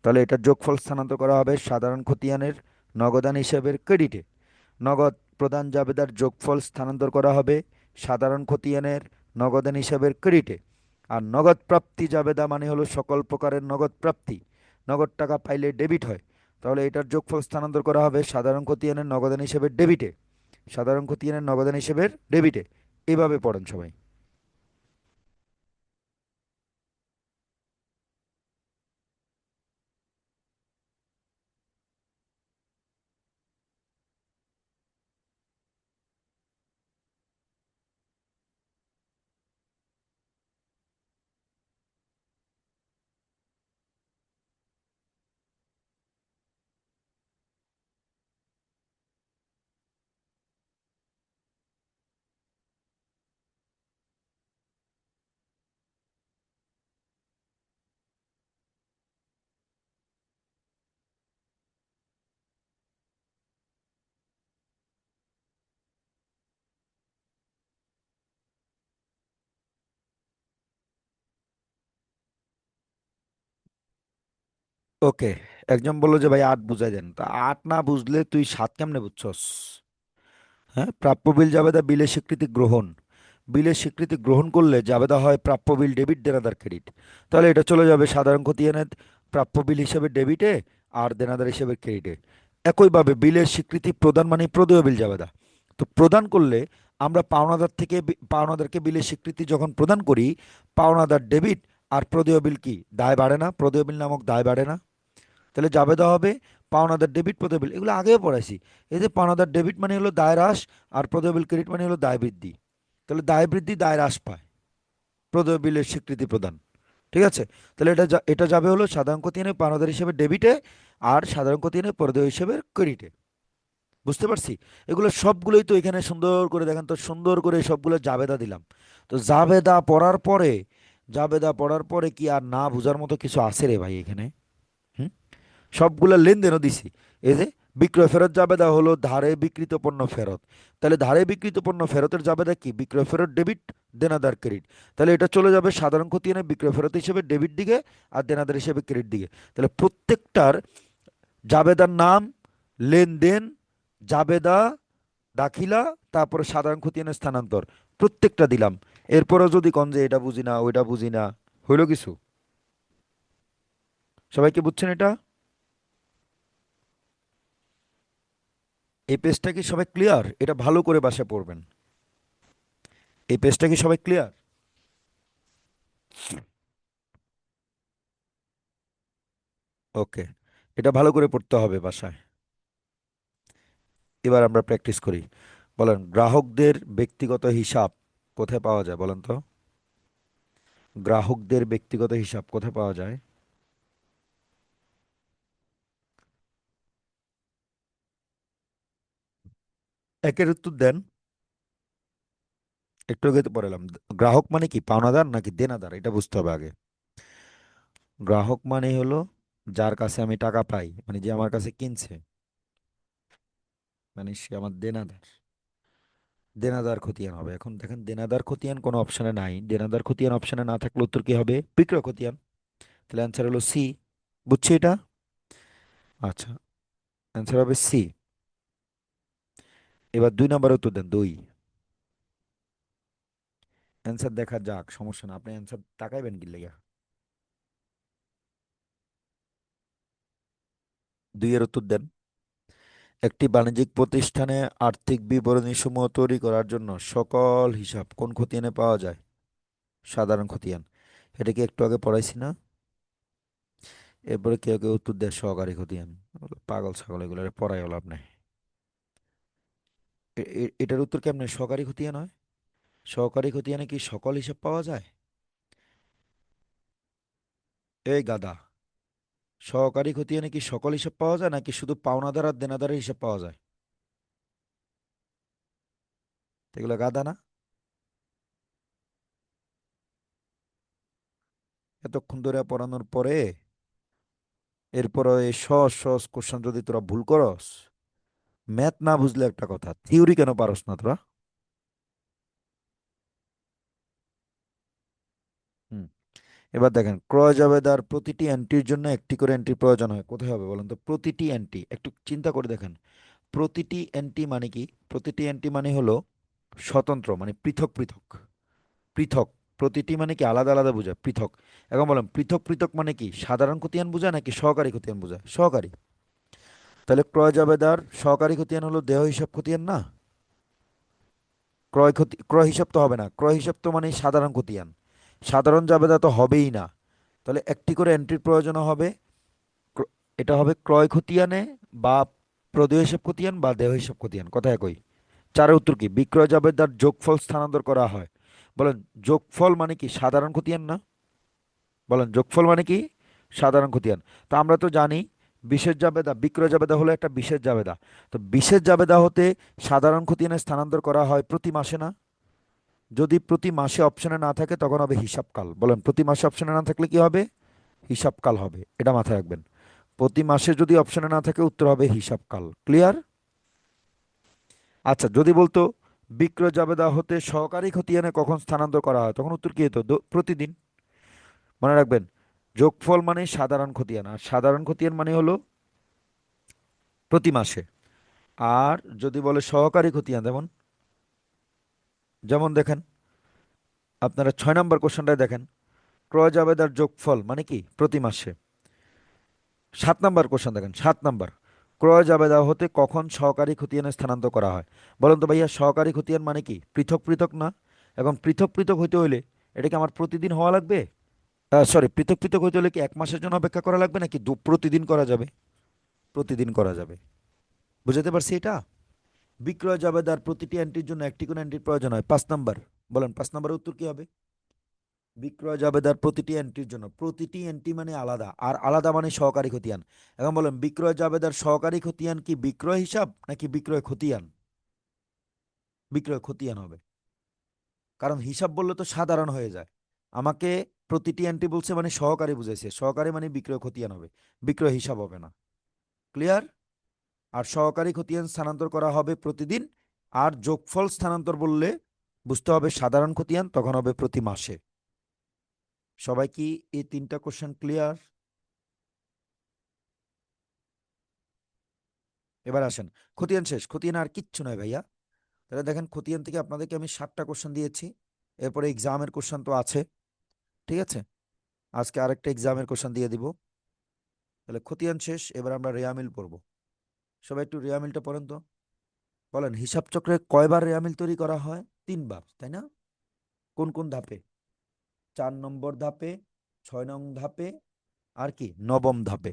তাহলে এটার যোগফল স্থানান্তর করা হবে সাধারণ খতিয়ানের নগদান হিসাবের ক্রেডিটে। নগদ প্রদান জাবেদার যোগফল স্থানান্তর করা হবে সাধারণ খতিয়ানের নগদান হিসাবের ক্রেডিটে। আর নগদ প্রাপ্তি জাবেদা মানে হলো সকল প্রকারের নগদ প্রাপ্তি, নগদ টাকা পাইলে ডেবিট হয়। তাহলে এটার যোগফল স্থানান্তর করা হবে সাধারণ খতিয়ানের নগদান হিসাবের ডেবিটে, সাধারণ খতিয়ানের নগদান হিসাবের ডেবিটে। এভাবে পড়েন সবাই। ওকে, একজন বললো যে ভাই 8 বুঝাই দেন, তা 8 না বুঝলে তুই 7 কেমনে বুঝছস? হ্যাঁ, প্রাপ্য বিল জাবেদা বিলের স্বীকৃতি গ্রহণ। বিলের স্বীকৃতি গ্রহণ করলে জাবেদা হয় প্রাপ্য বিল ডেবিট, দেনাদার ক্রেডিট। তাহলে এটা চলে যাবে সাধারণ খতিয়ানের প্রাপ্য বিল হিসেবে ডেবিটে আর দেনাদার হিসেবে ক্রেডিটে। একইভাবে বিলের স্বীকৃতি প্রদান মানে প্রদেয় বিল জাবেদা। তো প্রদান করলে আমরা পাওনাদার থেকে পাওনাদারকে বিলের স্বীকৃতি যখন প্রদান করি, পাওনাদার ডেবিট আর প্রদেয় বিল কি দায় বাড়ে না? প্রদেয় বিল নামক দায় বাড়ে না? তাহলে জাবেদা হবে পাওনাদার ডেবিট, প্রদেয় বিল, এগুলো আগেও পড়াইছি। এই যে পাওনাদার ডেবিট মানে হলো দায় হ্রাস, আর প্রদেয় বিল ক্রেডিট মানে হলো দায় বৃদ্ধি। তাহলে দায় বৃদ্ধি দায় হ্রাস পায়, প্রদেয় বিলের স্বীকৃতি প্রদান। ঠিক আছে? তাহলে এটা যাবে হলো সাধারণ খতিয়ানে পাওনাদার হিসেবে ডেবিটে আর সাধারণ খতিয়ানে প্রদেয় হিসেবে ক্রেডিটে। বুঝতে পারছি? এগুলো সবগুলোই তো এখানে সুন্দর করে দেখেন তো, সুন্দর করে সবগুলো জাবেদা দিলাম। তো জাবেদা পড়ার পরে জাবেদা পড়ার পরে কি আর না বোঝার মতো কিছু আছে রে ভাই এখানে? হুম? সবগুলা লেনদেনও দিছি। এই যে বিক্রয় ফেরত জাবেদা হলো ধারে বিক্রিত পণ্য ফেরত। তাহলে ধারে বিক্রিত পণ্য ফেরতের জাবেদা কি? বিক্রয় ফেরত ডেবিট, দেনাদার ক্রেডিট। তাহলে এটা চলে যাবে সাধারণ খতিয়ানে বিক্রয় ফেরত হিসেবে ডেবিট দিকে, আর দেনাদার হিসেবে ক্রেডিট দিকে। তাহলে প্রত্যেকটার জাবেদার নাম, লেনদেন, জাবেদা, দাখিলা, তারপরে সাধারণ খতিয়ানের স্থানান্তর, প্রত্যেকটা দিলাম। এরপরও যদি কন যে এটা বুঝি না ওইটা বুঝি না, হইলো কিছু? সবাই কি বুঝছেন এটা? এই পেজটা কি সবাই ক্লিয়ার? এটা ভালো করে বাসা পড়বেন। এই পেজটা কি সবাই ক্লিয়ার? ওকে, এটা ভালো করে পড়তে হবে বাসায়। এবার আমরা প্র্যাকটিস করি। বলেন, গ্রাহকদের ব্যক্তিগত হিসাব কোথায় পাওয়া যায় বলেন তো? গ্রাহকদের ব্যক্তিগত হিসাব কোথায় পাওয়া যায়? একের উত্তর দেন। একটু আগে তো পড়ালাম। গ্রাহক মানে কি, পাওনাদার নাকি দেনাদার, এটা বুঝতে হবে আগে। গ্রাহক মানে হলো যার কাছে আমি টাকা পাই, মানে যে আমার কাছে কিনছে, মানে সে আমার দেনাদার। দেনাদার খতিয়ান হবে। এখন দেখেন, দেনাদার খতিয়ান কোনো অপশনে নাই। দেনাদার খতিয়ান অপশনে না থাকলে উত্তর কি হবে? বিক্রয় খতিয়ান। তাহলে অ্যান্সার হলো সি। বুঝছি এটা? আচ্ছা, অ্যান্সার হবে সি। এবার 2 নম্বর উত্তর দেন, 2। অ্যান্সার দেখা যাক, সমস্যা না, আপনি অ্যান্সার তাকাইবেন কি লেগা? 2 এর উত্তর দেন। একটি বাণিজ্যিক প্রতিষ্ঠানে আর্থিক বিবরণী সমূহ তৈরি করার জন্য সকল হিসাব কোন খতিয়ানে পাওয়া যায়? সাধারণ খতিয়ান। এটা কি একটু আগে পড়াইছি না? এরপরে কেউ কেউ উত্তর দেয় সহকারী খতিয়ান। পাগল ছাগল, এগুলো পড়াই লাভ নাই। এটার উত্তর কেমনে সহকারী খতিয়ান হয়? সহকারী খতিয়ানে কি সকল হিসাব পাওয়া যায়? এই গাদা, সহকারী খতিয়ানে কি সকল হিসাব পাওয়া যায় নাকি শুধু পাওনাদার আর দেনাদারের হিসাব পাওয়া যায়? তো এগুলো গাদা না? এতক্ষণ ধরে পড়ানোর পরে এরপর এই সহজ সহজ কোশ্চেন যদি তোরা ভুল করস, ম্যাথ না বুঝলে একটা কথা, থিওরি কেন পারস না তোরা? হুম। এবার দেখেন, ক্রয় জাবেদার প্রতিটি এন্ট্রির জন্য একটি করে এন্ট্রি প্রয়োজন হয়। কোথায় হবে বলেন তো? প্রতিটি এন্ট্রি, একটু চিন্তা করে দেখেন। প্রতিটি এন্ট্রি মানে কি? প্রতিটি এন্ট্রি মানে হলো স্বতন্ত্র, মানে পৃথক পৃথক। পৃথক, প্রতিটি মানে কি আলাদা আলাদা বোঝায়, পৃথক। এখন বলেন, পৃথক পৃথক মানে কি সাধারণ খতিয়ান বোঝায় নাকি সহকারী খতিয়ান বোঝায়? সহকারী। তাহলে ক্রয় জাবেদার সহকারী খতিয়ান হলো দেহ হিসাব খতিয়ান না? ক্রয় হিসাব তো হবে না, ক্রয় হিসাব তো মানে সাধারণ খতিয়ান। সাধারণ জাবেদা তো হবেই না। তাহলে একটি করে এন্ট্রির প্রয়োজন হবে। ক্র- এটা হবে ক্রয় খতিয়ানে, বা প্রদেয় হিসাব খতিয়ান, বা দেহ হিসাব খতিয়ান, কথায় কই। চারের উত্তর কি? বিক্রয় জাবেদার যোগফল স্থানান্তর করা হয়। বলেন, যোগফল মানে কি সাধারণ খতিয়ান না? বলেন, যোগফল মানে কি সাধারণ খতিয়ান। তো আমরা তো জানি বিশেষ জাবেদা, বিক্রয় জাবেদা হলো একটা বিশেষ জাবেদা। তো বিশেষ জাবেদা হতে সাধারণ খতিয়ানে স্থানান্তর করা হয় প্রতি মাসে না? যদি প্রতি মাসে অপশনে না থাকে তখন হবে হিসাবকাল। বলেন, প্রতি মাসে অপশনে না থাকলে কি হবে? হিসাবকাল হবে। এটা মাথায় রাখবেন। প্রতি মাসে যদি অপশনে না থাকে উত্তর হবে হিসাবকাল। ক্লিয়ার? আচ্ছা, যদি বলতো বিক্রয় জাবেদা হতে সহকারী খতিয়ানে কখন স্থানান্তর করা হয়, তখন উত্তর কি হতো? প্রতিদিন। মনে রাখবেন, যোগফল মানে সাধারণ খতিয়ান, আর সাধারণ খতিয়ান মানে হলো প্রতি মাসে। আর যদি বলে সহকারী খতিয়ান, যেমন যেমন দেখেন, আপনারা 6 নম্বর কোশ্চেনটায় দেখেন, ক্রয় জাবেদার যোগফল মানে কি প্রতি মাসে। 7 নম্বর কোশ্চেন দেখেন, 7 নম্বর, ক্রয় জাবেদা হতে কখন সহকারী খতিয়ানে স্থানান্তর করা হয়। বলেন তো ভাইয়া, সহকারী খতিয়ান মানে কি পৃথক পৃথক না? এখন পৃথক পৃথক হইতে হইলে এটা কি আমার প্রতিদিন হওয়া লাগবে? সরি, পৃথক পৃথক হইতে হলে কি 1 মাসের জন্য অপেক্ষা করা লাগবে নাকি প্রতিদিন করা যাবে? প্রতিদিন করা যাবে। বুঝতে পারছি এটা? বিক্রয় জাবেদার প্রতিটি এন্ট্রির জন্য একটি করে এন্ট্রির প্রয়োজন হয়। 5 নম্বর, বলেন 5 নম্বরের উত্তর কি হবে? বিক্রয় জাবেদার প্রতিটি এন্ট্রির জন্য, প্রতিটি এন্ট্রি মানে আলাদা, আর আলাদা মানে সহকারী খতিয়ান। এখন বলেন, বিক্রয় জাবেদার সহকারী খতিয়ান কি বিক্রয় হিসাব নাকি বিক্রয় খতিয়ান? বিক্রয় খতিয়ান হবে। কারণ হিসাব বললে তো সাধারণ হয়ে যায়। আমাকে প্রতিটি এন্ট্রি বলছে মানে সহকারী বুঝাইছে, সহকারী মানে বিক্রয় খতিয়ান হবে, বিক্রয় হিসাব হবে না। ক্লিয়ার? আর সহকারী খতিয়ান স্থানান্তর করা হবে প্রতিদিন। আর যোগফল স্থানান্তর বললে বুঝতে হবে সাধারণ খতিয়ান, তখন হবে প্রতি মাসে। সবাই কি এই তিনটা কোশ্চেন ক্লিয়ার? এবার আসেন, খতিয়ান শেষ, খতিয়ান আর কিচ্ছু নয় ভাইয়া। তাহলে দেখেন খতিয়ান থেকে আপনাদেরকে আমি 7টা কোশ্চেন দিয়েছি। এরপরে এক্সামের কোশ্চেন তো আছে, ঠিক আছে? আজকে আরেকটা এক্সামের কোশ্চেন দিয়ে দিব। তাহলে খতিয়ান শেষ, এবার আমরা রেয়ামিল পড়বো। সবাই একটু রেয়ামিলটা পড়েন তো। বলেন, হিসাব চক্রে কয়বার রেয়ামিল তৈরি করা হয়? 3বার, তাই না? কোন কোন ধাপে? 4 নম্বর ধাপে, 6 নং ধাপে, আর কি 9ম ধাপে।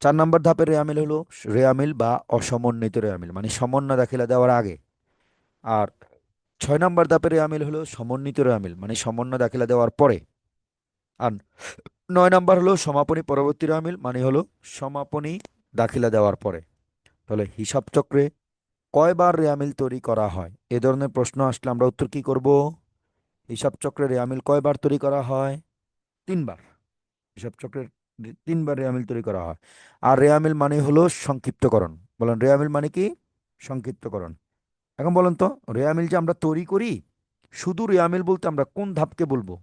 4 নম্বর ধাপের রেয়ামিল হলো রেয়ামিল বা অসমন্বিত রেয়ামিল, মানে সমন্বয় দাখিলা দেওয়ার আগে। আর 6 নম্বর ধাপের রেয়ামিল হলো সমন্বিত রেয়ামিল, মানে সমন্বয় দাখিলা দেওয়ার পরে। আর 9 নম্বর হলো সমাপনী পরবর্তী রেয়ামিল, মানে হলো সমাপনী দাখিলা দেওয়ার পরে। তাহলে হিসাব চক্রে কয়বার রেয়ামিল তৈরি করা হয়, এ ধরনের প্রশ্ন আসলে আমরা উত্তর কি করব? হিসাব চক্রে রেয়ামিল কয়বার তৈরি করা হয়? 3বার। হিসাব চক্রের 3বার রেয়ামিল তৈরি করা হয়। আর রেয়ামিল মানে হলো সংক্ষিপ্তকরণ। বলেন, রেয়ামিল মানে কি? সংক্ষিপ্তকরণ। এখন বলেন তো, রেয়ামিল যে আমরা তৈরি করি, শুধু রেয়ামিল বলতে আমরা কোন ধাপকে বলবো?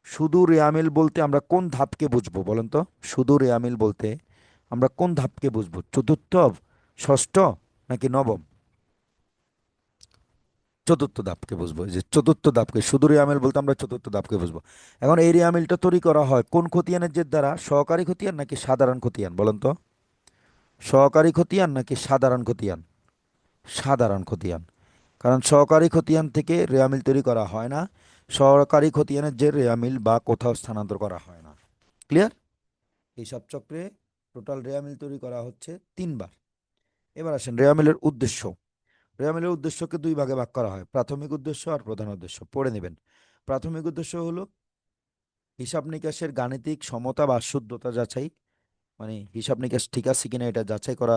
শুধু রেয়ামিল বলতে আমরা কোন ধাপকে বুঝবো বলেন তো? শুধু রেয়ামিল বলতে আমরা কোন ধাপকে বুঝবো? চতুর্থ, ষষ্ঠ, নাকি নবম? চতুর্থ ধাপকে বুঝবো। এই যে চতুর্থ ধাপকে, শুধু রেয়ামিল বলতে আমরা চতুর্থ ধাপকে বুঝবো। এখন এই রেয়ামিলটা তৈরি করা হয় কোন খতিয়ানের জের দ্বারা? সহকারী খতিয়ান নাকি সাধারণ খতিয়ান বলেন তো? সহকারী খতিয়ান নাকি সাধারণ খতিয়ান? সাধারণ খতিয়ান। কারণ সহকারী খতিয়ান থেকে রেয়ামিল তৈরি করা হয় না। সহকারী খতিয়ানের যে রেয়ামিল বা কোথাও স্থানান্তর করা হয় না। ক্লিয়ার? হিসাব চক্রে টোটাল রেয়ামিল তৈরি করা হচ্ছে 3বার। এবার আসেন রেয়ামিলের উদ্দেশ্য। রেয়ামিলের উদ্দেশ্যকে 2 ভাগে ভাগ করা হয়, প্রাথমিক উদ্দেশ্য আর প্রধান উদ্দেশ্য। পড়ে নেবেন। প্রাথমিক উদ্দেশ্য হলো হিসাব নিকাশের গাণিতিক সমতা বা শুদ্ধতা যাচাই, মানে হিসাব নিকাশ ঠিক আছে কিনা এটা যাচাই করা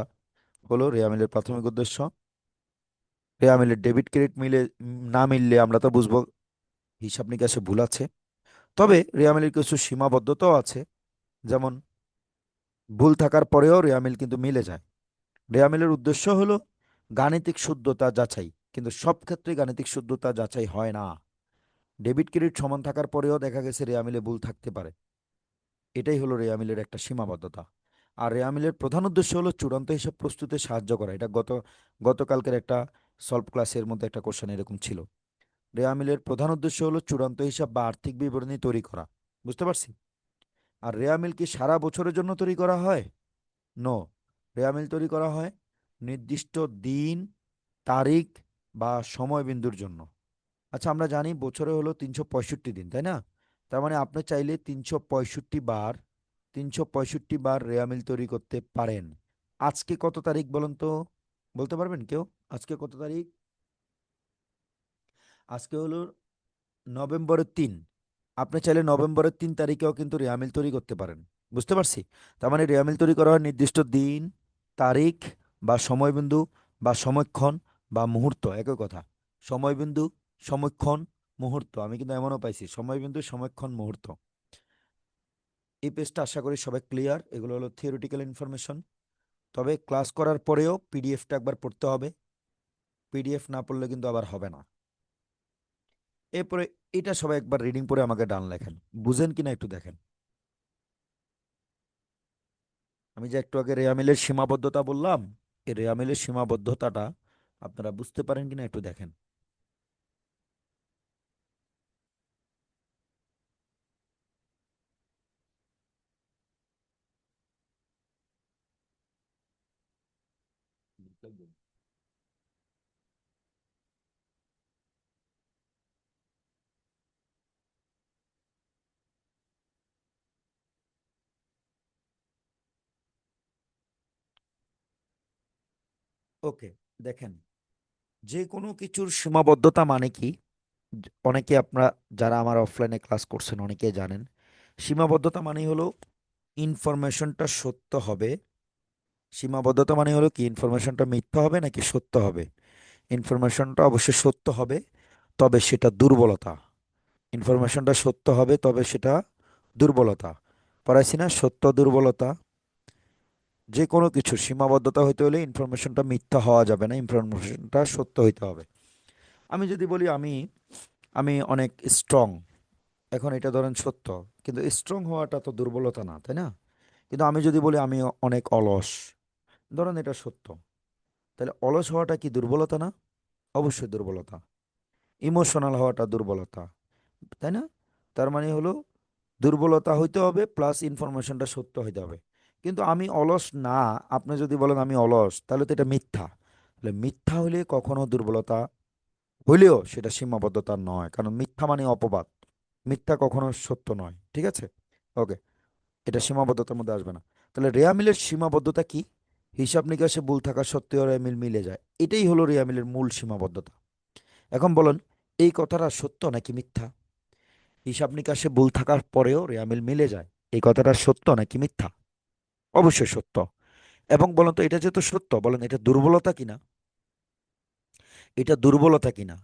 হলো রেয়ামিলের প্রাথমিক উদ্দেশ্য। রেয়ামিলের ডেবিট ক্রেডিট না মিললে আমরা তো বুঝবো হিসাব নিকাশে ভুল আছে। তবে রেয়ামিলের কিছু সীমাবদ্ধতাও আছে, যেমন ভুল থাকার পরেও রেয়ামিল কিন্তু মিলে যায়। রেয়ামিলের উদ্দেশ্য হলো গাণিতিক শুদ্ধতা যাচাই, কিন্তু সব ক্ষেত্রে গাণিতিক শুদ্ধতা যাচাই হয় না। ডেবিট ক্রেডিট সমান থাকার পরেও দেখা গেছে রেয়ামিলে ভুল থাকতে পারে। এটাই হলো রেয়ামিলের একটা সীমাবদ্ধতা। আর রেয়ামিলের প্রধান উদ্দেশ্য হলো চূড়ান্ত হিসাব প্রস্তুতে সাহায্য করা। এটা গতকালকের একটা সলভ ক্লাসের মধ্যে একটা কোশ্চেন এরকম ছিল। রেয়ামিলের প্রধান উদ্দেশ্য হলো চূড়ান্ত হিসাব বা আর্থিক বিবরণী তৈরি করা। বুঝতে পারছি? আর রেয়ামিল কি সারা বছরের জন্য তৈরি করা হয়? নো। রেয়ামিল তৈরি করা হয় নির্দিষ্ট দিন, তারিখ বা সময় বিন্দুর জন্য। আচ্ছা, আমরা জানি বছরে হলো 365 দিন, তাই না? তার মানে আপনি চাইলে 365 বার, 365 বার রেয়ামিল তৈরি করতে পারেন। আজকে কত তারিখ বলুন তো? বলতে পারবেন কেউ? আজকে কত তারিখ? আজকে হলো নভেম্বরের 3। আপনি চাইলে নভেম্বরের 3 তারিখেও কিন্তু রেয়ামিল তৈরি করতে পারেন। বুঝতে পারছি? তার মানে রেয়ামিল তৈরি করা হয় নির্দিষ্ট দিন, তারিখ বা সময়বিন্দু বা সময়ক্ষণ বা মুহূর্ত, একই কথা। সময়বিন্দু, সময়ক্ষণ, মুহূর্ত। আমি কিন্তু এমনও পাইছি সময়বিন্দু, সময়ক্ষণ, মুহূর্ত। এই পেজটা আশা করি সবাই ক্লিয়ার। এগুলো হলো থিওরিটিক্যাল ইনফরমেশন। তবে ক্লাস করার পরেও পিডিএফটা একবার পড়তে হবে। পিডিএফ না পড়লে কিন্তু আবার হবে না। এরপরে এটা সবাই একবার রিডিং পড়ে আমাকে ডান লেখেন, বুঝেন কিনা একটু দেখেন। আমি যে একটু আগে রেয়ামিলের সীমাবদ্ধতা বললাম, এই রেয়ামিলের সীমাবদ্ধতাটা আপনারা বুঝতে পারেন কিনা একটু দেখেন। ওকে, দেখেন, যে কোনো কিছুর সীমাবদ্ধতা মানে কি? অনেকে আপনারা যারা আমার অফলাইনে ক্লাস করছেন অনেকে জানেন। সীমাবদ্ধতা মানে হলো ইনফরমেশনটা সত্য হবে। সীমাবদ্ধতা মানে হলো কি, ইনফরমেশনটা মিথ্যা হবে নাকি সত্য হবে? ইনফরমেশনটা অবশ্যই সত্য হবে, তবে সেটা দুর্বলতা। ইনফরমেশনটা সত্য হবে তবে সেটা দুর্বলতা। পড়াইছি না, সত্য দুর্বলতা। যে কোনো কিছুর সীমাবদ্ধতা হইতে হলে ইনফরমেশনটা মিথ্যা হওয়া যাবে না, ইনফরমেশনটা সত্য হইতে হবে। আমি যদি বলি আমি আমি অনেক স্ট্রং, এখন এটা ধরেন সত্য, কিন্তু স্ট্রং হওয়াটা তো দুর্বলতা না, তাই না? কিন্তু আমি যদি বলি আমি অনেক অলস, ধরেন এটা সত্য, তাহলে অলস হওয়াটা কি দুর্বলতা না? অবশ্যই দুর্বলতা। ইমোশনাল হওয়াটা দুর্বলতা, তাই না? তার মানে হলো দুর্বলতা হইতে হবে প্লাস ইনফরমেশনটা সত্য হইতে হবে। কিন্তু আমি অলস না, আপনি যদি বলেন আমি অলস, তাহলে তো এটা মিথ্যা। তাহলে মিথ্যা হলে কখনো দুর্বলতা হইলেও সেটা সীমাবদ্ধতা নয়, কারণ মিথ্যা মানে অপবাদ। মিথ্যা কখনো সত্য নয়, ঠিক আছে? ওকে, এটা সীমাবদ্ধতার মধ্যে আসবে না। তাহলে রেয়া মিলের সীমাবদ্ধতা কি? হিসাব নিকাশে ভুল থাকা সত্ত্বেও রেয়া মিল মিলে যায়, এটাই হলো রেয়া মিলের মূল সীমাবদ্ধতা। এখন বলুন, এই কথাটা সত্য নাকি মিথ্যা? হিসাব নিকাশে ভুল থাকার পরেও রেয়া মিল মিলে যায়, এই কথাটা সত্য নাকি মিথ্যা? অবশ্যই সত্য। এবং বলেন তো, এটা যেহেতু সত্য, বলেন এটা দুর্বলতা কিনা? এটা দুর্বলতা কিনা?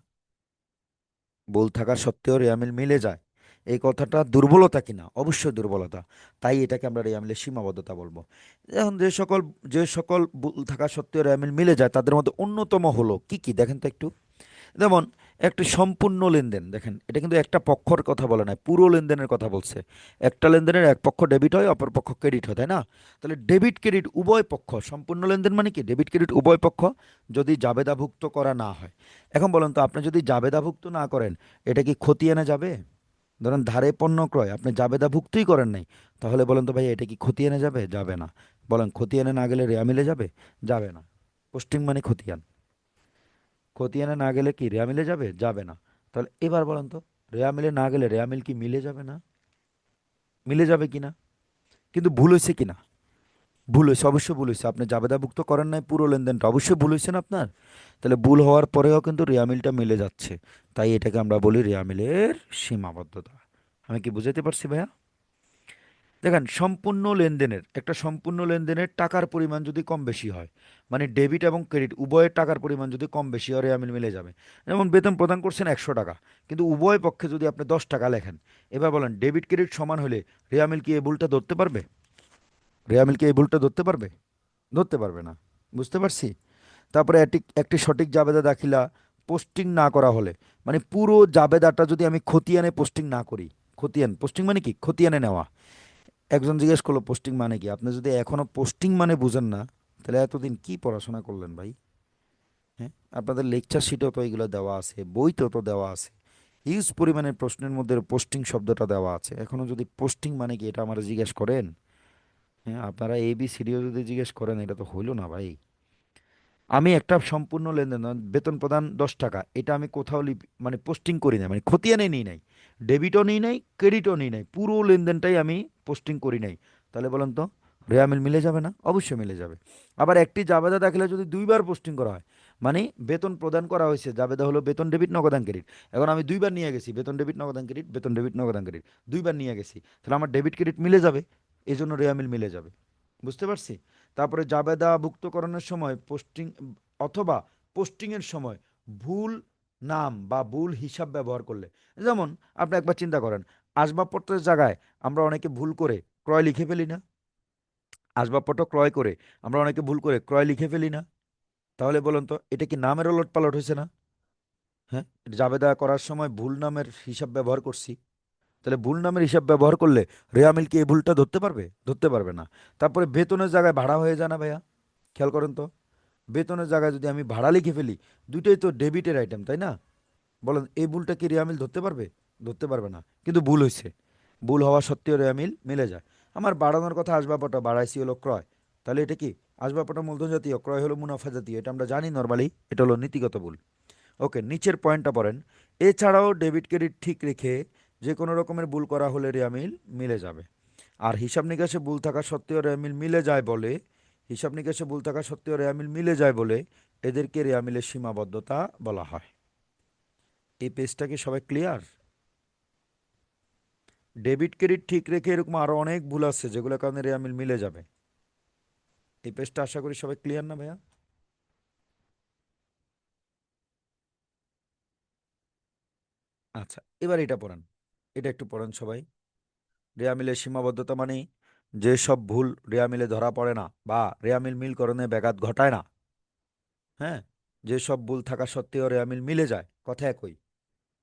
ভুল থাকা সত্ত্বেও রেয়ামিল মিলে যায়, এই কথাটা দুর্বলতা কিনা? অবশ্যই দুর্বলতা। তাই এটাকে আমরা রেয়ামিলের সীমাবদ্ধতা বলবো। এখন যে সকল ভুল থাকা সত্ত্বেও রেয়ামিল মিলে যায় তাদের মধ্যে অন্যতম হলো কি কি দেখেন তো একটু। যেমন একটি সম্পূর্ণ লেনদেন, দেখেন এটা কিন্তু একটা পক্ষর কথা বলে না, পুরো লেনদেনের কথা বলছে। একটা লেনদেনের এক পক্ষ ডেবিট হয়, অপর পক্ষ ক্রেডিট হয়, তাই না? তাহলে ডেবিট ক্রেডিট উভয় পক্ষ, সম্পূর্ণ লেনদেন মানে কি ডেবিট ক্রেডিট উভয় পক্ষ যদি জাবেদাভুক্ত করা না হয়। এখন বলেন তো, আপনি যদি জাবেদাভুক্ত না করেন, এটা কি খতিয়ানে যাবে? ধরেন ধারে পণ্য ক্রয় আপনি জাবেদাভুক্তই করেন নাই, তাহলে বলেন তো ভাই এটা কি খতিয়ানে যাবে? যাবে না। বলেন খতিয়ানে না গেলে রেয়া মিলে যাবে? যাবে না। পোস্টিং মানে খতিয়ান, খতিয়ানে না গেলে কি রেয়া মিলে যাবে? যাবে না। তাহলে এবার বলেন তো, রেয়া মিলে না গেলে রেয়া মিল কি মিলে যাবে না? মিলে যাবে কিনা? কিন্তু ভুল হয়েছে কিনা? ভুল হয়েছে, অবশ্যই ভুল হয়েছে। আপনি জাবেদাভুক্ত করেন নাই পুরো লেনদেনটা, অবশ্যই ভুল হয়েছে না আপনার? তাহলে ভুল হওয়ার পরেও কিন্তু রেয়া মিলটা মিলে যাচ্ছে, তাই এটাকে আমরা বলি রেয়া মিলের সীমাবদ্ধতা। আমি কি বুঝাতে পারছি ভাইয়া? দেখেন, সম্পূর্ণ লেনদেনের টাকার পরিমাণ যদি কম বেশি হয়, মানে ডেবিট এবং ক্রেডিট উভয়ের টাকার পরিমাণ যদি কম বেশি হয়, রেয়ামিল মিলে যাবে। যেমন বেতন প্রদান করছেন 100 টাকা, কিন্তু উভয় পক্ষে যদি আপনি 10 টাকা লেখেন, এবার বলেন ডেবিট ক্রেডিট সমান হলে রেয়ামিল কি এই ভুলটা ধরতে পারবে? রেয়ামিল কি এই ভুলটা ধরতে পারবে? ধরতে পারবে না। বুঝতে পারছি? তারপরে একটি একটি সঠিক জাবেদা দাখিলা পোস্টিং না করা হলে, মানে পুরো জাবেদাটা যদি আমি খতিয়ানে পোস্টিং না করি। খতিয়ান পোস্টিং মানে কি? খতিয়ানে নেওয়া। একজন জিজ্ঞেস করলো পোস্টিং মানে কি, আপনি যদি এখনো পোস্টিং মানে বুঝেন না, তাহলে এতদিন কি পড়াশোনা করলেন ভাই? হ্যাঁ, আপনাদের লেকচার শিটেও তো এগুলো দেওয়া আছে, বইতেও তো দেওয়া আছে, হিউজ পরিমাণের প্রশ্নের মধ্যে পোস্টিং শব্দটা দেওয়া আছে। এখনো যদি পোস্টিং মানে কি এটা আমার জিজ্ঞেস করেন? হ্যাঁ, আপনারা ABCDও যদি জিজ্ঞেস করেন, এটা তো হইলো না ভাই। আমি একটা সম্পূর্ণ লেনদেন বেতন প্রদান 10 টাকা, এটা আমি কোথাও মানে পোস্টিং করি না, মানে খতিয়ানে নিই নাই, ডেবিটও নিই নাই, ক্রেডিটও নিই নাই, পুরো লেনদেনটাই আমি পোস্টিং করি নাই। তাহলে বলেন তো, রেয়া মিল মিলে যাবে না? অবশ্যই মিলে যাবে। আবার একটি জাবেদা দাখিলা যদি দুইবার পোস্টিং করা হয়, মানে বেতন প্রদান করা হয়েছে, জাবেদা হলো বেতন ডেবিট নগদান ক্রেডিট, এখন আমি দুইবার নিয়ে গেছি বেতন ডেবিট নগদান ক্রেডিট, বেতন ডেবিট নগদান ক্রেডিট, দুইবার নিয়ে গেছি, তাহলে আমার ডেবিট ক্রেডিট মিলে যাবে, এই জন্য রেয়া মিল মিলে যাবে। বুঝতে পারছি? তারপরে জাবেদা ভুক্তকরণের সময় পোস্টিং অথবা পোস্টিংয়ের সময় ভুল নাম বা ভুল হিসাব ব্যবহার করলে, যেমন আপনি একবার চিন্তা করেন, আসবাবপত্রের জায়গায় আমরা অনেকে ভুল করে ক্রয় লিখে ফেলি না? আসবাবপত্র ক্রয় করে আমরা অনেকে ভুল করে ক্রয় লিখে ফেলি না? তাহলে বলুন তো, এটা কি নামের ওলট পালট হয়েছে না? হ্যাঁ, জাবেদা করার সময় ভুল নামের হিসাব ব্যবহার করছি, তাহলে ভুল নামের হিসাব ব্যবহার করলে রেয়া মিল কি এই ভুলটা ধরতে পারবে? ধরতে পারবে না। তারপরে বেতনের জায়গায় ভাড়া হয়ে যায় না ভাইয়া? খেয়াল করেন তো, বেতনের জায়গায় যদি আমি ভাড়া লিখে ফেলি, দুইটাই তো ডেবিটের আইটেম, তাই না? বলেন এই ভুলটা কি রেয়ামিল ধরতে পারবে? ধরতে পারবে না। কিন্তু ভুল হয়েছে, ভুল হওয়া সত্ত্বেও রেয়ামিল মিলে যায়। আমার বাড়ানোর কথা আসবাবপত্র, বাড়াইছি হলো ক্রয়, তাহলে এটা কি? আসবাবপত্র মূলধন জাতীয়, ক্রয় হলো মুনাফা জাতীয়, এটা আমরা জানি নর্মালি, এটা হলো নীতিগত ভুল। ওকে, নিচের পয়েন্টটা পড়েন। এছাড়াও ডেবিট ক্রেডিট ঠিক রেখে যে কোনো রকমের ভুল করা হলে রেয়ামিল মিলে যাবে। আর হিসাব নিকাশে ভুল থাকা সত্ত্বেও রেয়ামিল মিলে যায় বলে, হিসাব নিকাশে ভুল থাকা সত্ত্বেও রেয়ামিল মিলে যায় বলে এদেরকে রেয়ামিলের সীমাবদ্ধতা বলা হয়। এই পেজটা কি সবাই ক্লিয়ার? ডেবিট ক্রেডিট ঠিক রেখে এরকম আরো অনেক ভুল আছে যেগুলোর কারণে রেয়ামিল মিলে যাবে। এই পেজটা আশা করি সবাই ক্লিয়ার না ভাইয়া? আচ্ছা, এবার এটা পড়েন। এটা একটু পড়েন সবাই। রেয়া মিলের সীমাবদ্ধতা মানে যেসব ভুল রেয়া মিলে ধরা পড়ে না বা রেয়া মিল মিলকরণে ব্যাঘাত ঘটায় না। হ্যাঁ, যেসব ভুল থাকা সত্ত্বেও রেয়া মিল মিলে যায়, কথা একই।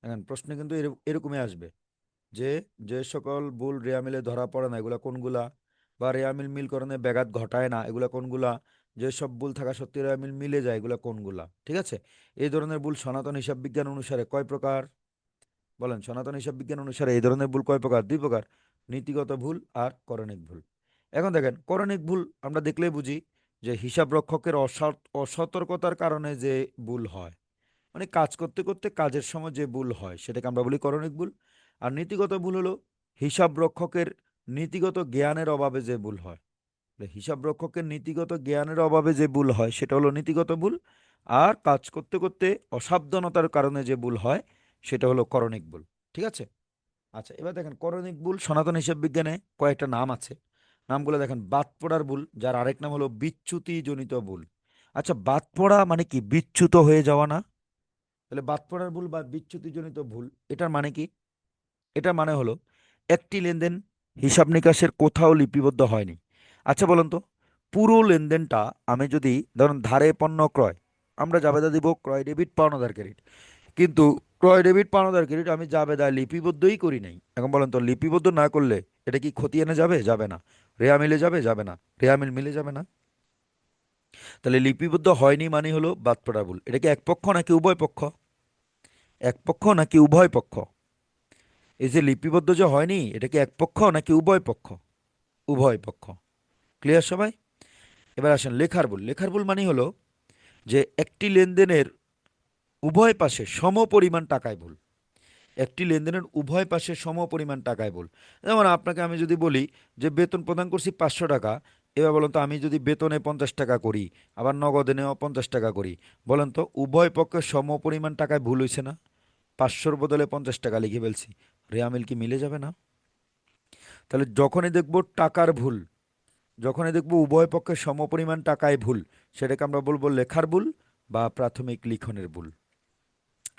এখন প্রশ্ন কিন্তু এরকমই আসবে যে যে সকল ভুল রেয়া মিলে ধরা পড়ে না এগুলা কোনগুলা, বা রেয়া মিল মিলকরণে ব্যাঘাত ঘটায় না এগুলা কোনগুলা, যেসব ভুল থাকা সত্ত্বেও রেয়া মিল মিলে যায় এগুলা কোনগুলা, ঠিক আছে? এই ধরনের ভুল সনাতন হিসাব বিজ্ঞান অনুসারে কয় প্রকার? বলেন, সনাতন হিসাব বিজ্ঞান অনুসারে এই ধরনের ভুল কয় প্রকার? দুই প্রকার, নীতিগত ভুল আর করণিক ভুল। এখন দেখেন, করণিক ভুল আমরা দেখলেই বুঝি যে হিসাব রক্ষকের অসতর্কতার কারণে যে ভুল হয়, মানে কাজ করতে করতে কাজের সময় যে ভুল হয় সেটাকে আমরা বলি করণিক ভুল। আর নীতিগত ভুল হলো হিসাব রক্ষকের নীতিগত জ্ঞানের অভাবে যে ভুল হয়। হিসাব রক্ষকের নীতিগত জ্ঞানের অভাবে যে ভুল হয় সেটা হলো নীতিগত ভুল। আর কাজ করতে করতে অসাবধানতার কারণে যে ভুল হয় সেটা হলো করণিক ভুল। ঠিক আছে? আচ্ছা, এবার দেখেন করণিক ভুল সনাতন হিসাব বিজ্ঞানে কয়েকটা নাম আছে। নামগুলো দেখেন, বাদ পড়ার ভুল, যার আরেক নাম হলো বিচ্যুতি জনিত ভুল। আচ্ছা, বাদ পড়া মানে কি? বিচ্যুত হয়ে যাওয়া না? তাহলে বাদ পড়ার ভুল বা বিচ্যুতি জনিত ভুল, এটার মানে কি? এটার মানে হলো একটি লেনদেন হিসাব নিকাশের কোথাও লিপিবদ্ধ হয়নি। আচ্ছা বলুন তো, পুরো লেনদেনটা আমি যদি ধরুন ধারে পণ্য ক্রয়, আমরা জাবেদা দিব ক্রয় ডেবিট পাওনাদার ক্রেডিট, কিন্তু ক্রয় ডেবিট পাওনাদার ক্রেডিট আমি জাবেদা লিপিবদ্ধই করি নাই। এখন বলেন তো, লিপিবদ্ধ না করলে এটা কি ক্ষতি এনে যাবে? যাবে না। রেয়া মিলে যাবে? যাবে না। রেয়া মিল মিলে যাবে না। তাহলে লিপিবদ্ধ হয়নি মানে হলো বাদ পড়া ভুল। এটা কি এক পক্ষ নাকি উভয় পক্ষ? এক পক্ষ নাকি উভয় পক্ষ? এই যে লিপিবদ্ধ যে হয়নি, এটা কি এক পক্ষ নাকি উভয় পক্ষ? উভয় পক্ষ। ক্লিয়ার সবাই? এবার আসেন লেখার ভুল। লেখার ভুল মানে হলো যে একটি লেনদেনের উভয় পাশে সম পরিমাণ টাকায় ভুল। একটি লেনদেনের উভয় পাশে সম পরিমাণ টাকায় ভুল। যেমন আপনাকে আমি যদি বলি যে বেতন প্রদান করছি 500 টাকা, এবার বলেন তো আমি যদি বেতনে 50 টাকা করি, আবার নগদে নেওয়া 50 টাকা করি, বলেন তো উভয় পক্ষে সম পরিমাণ টাকায় ভুল হয়েছে না? 500-র বদলে 50 টাকা লিখে ফেলছি, রেয়ামিল কি মিলে যাবে না? তাহলে যখনই দেখবো টাকার ভুল, যখনই দেখবো উভয় পক্ষে সমপরিমাণ টাকায় ভুল, সেটাকে আমরা বলবো লেখার ভুল বা প্রাথমিক লিখনের ভুল।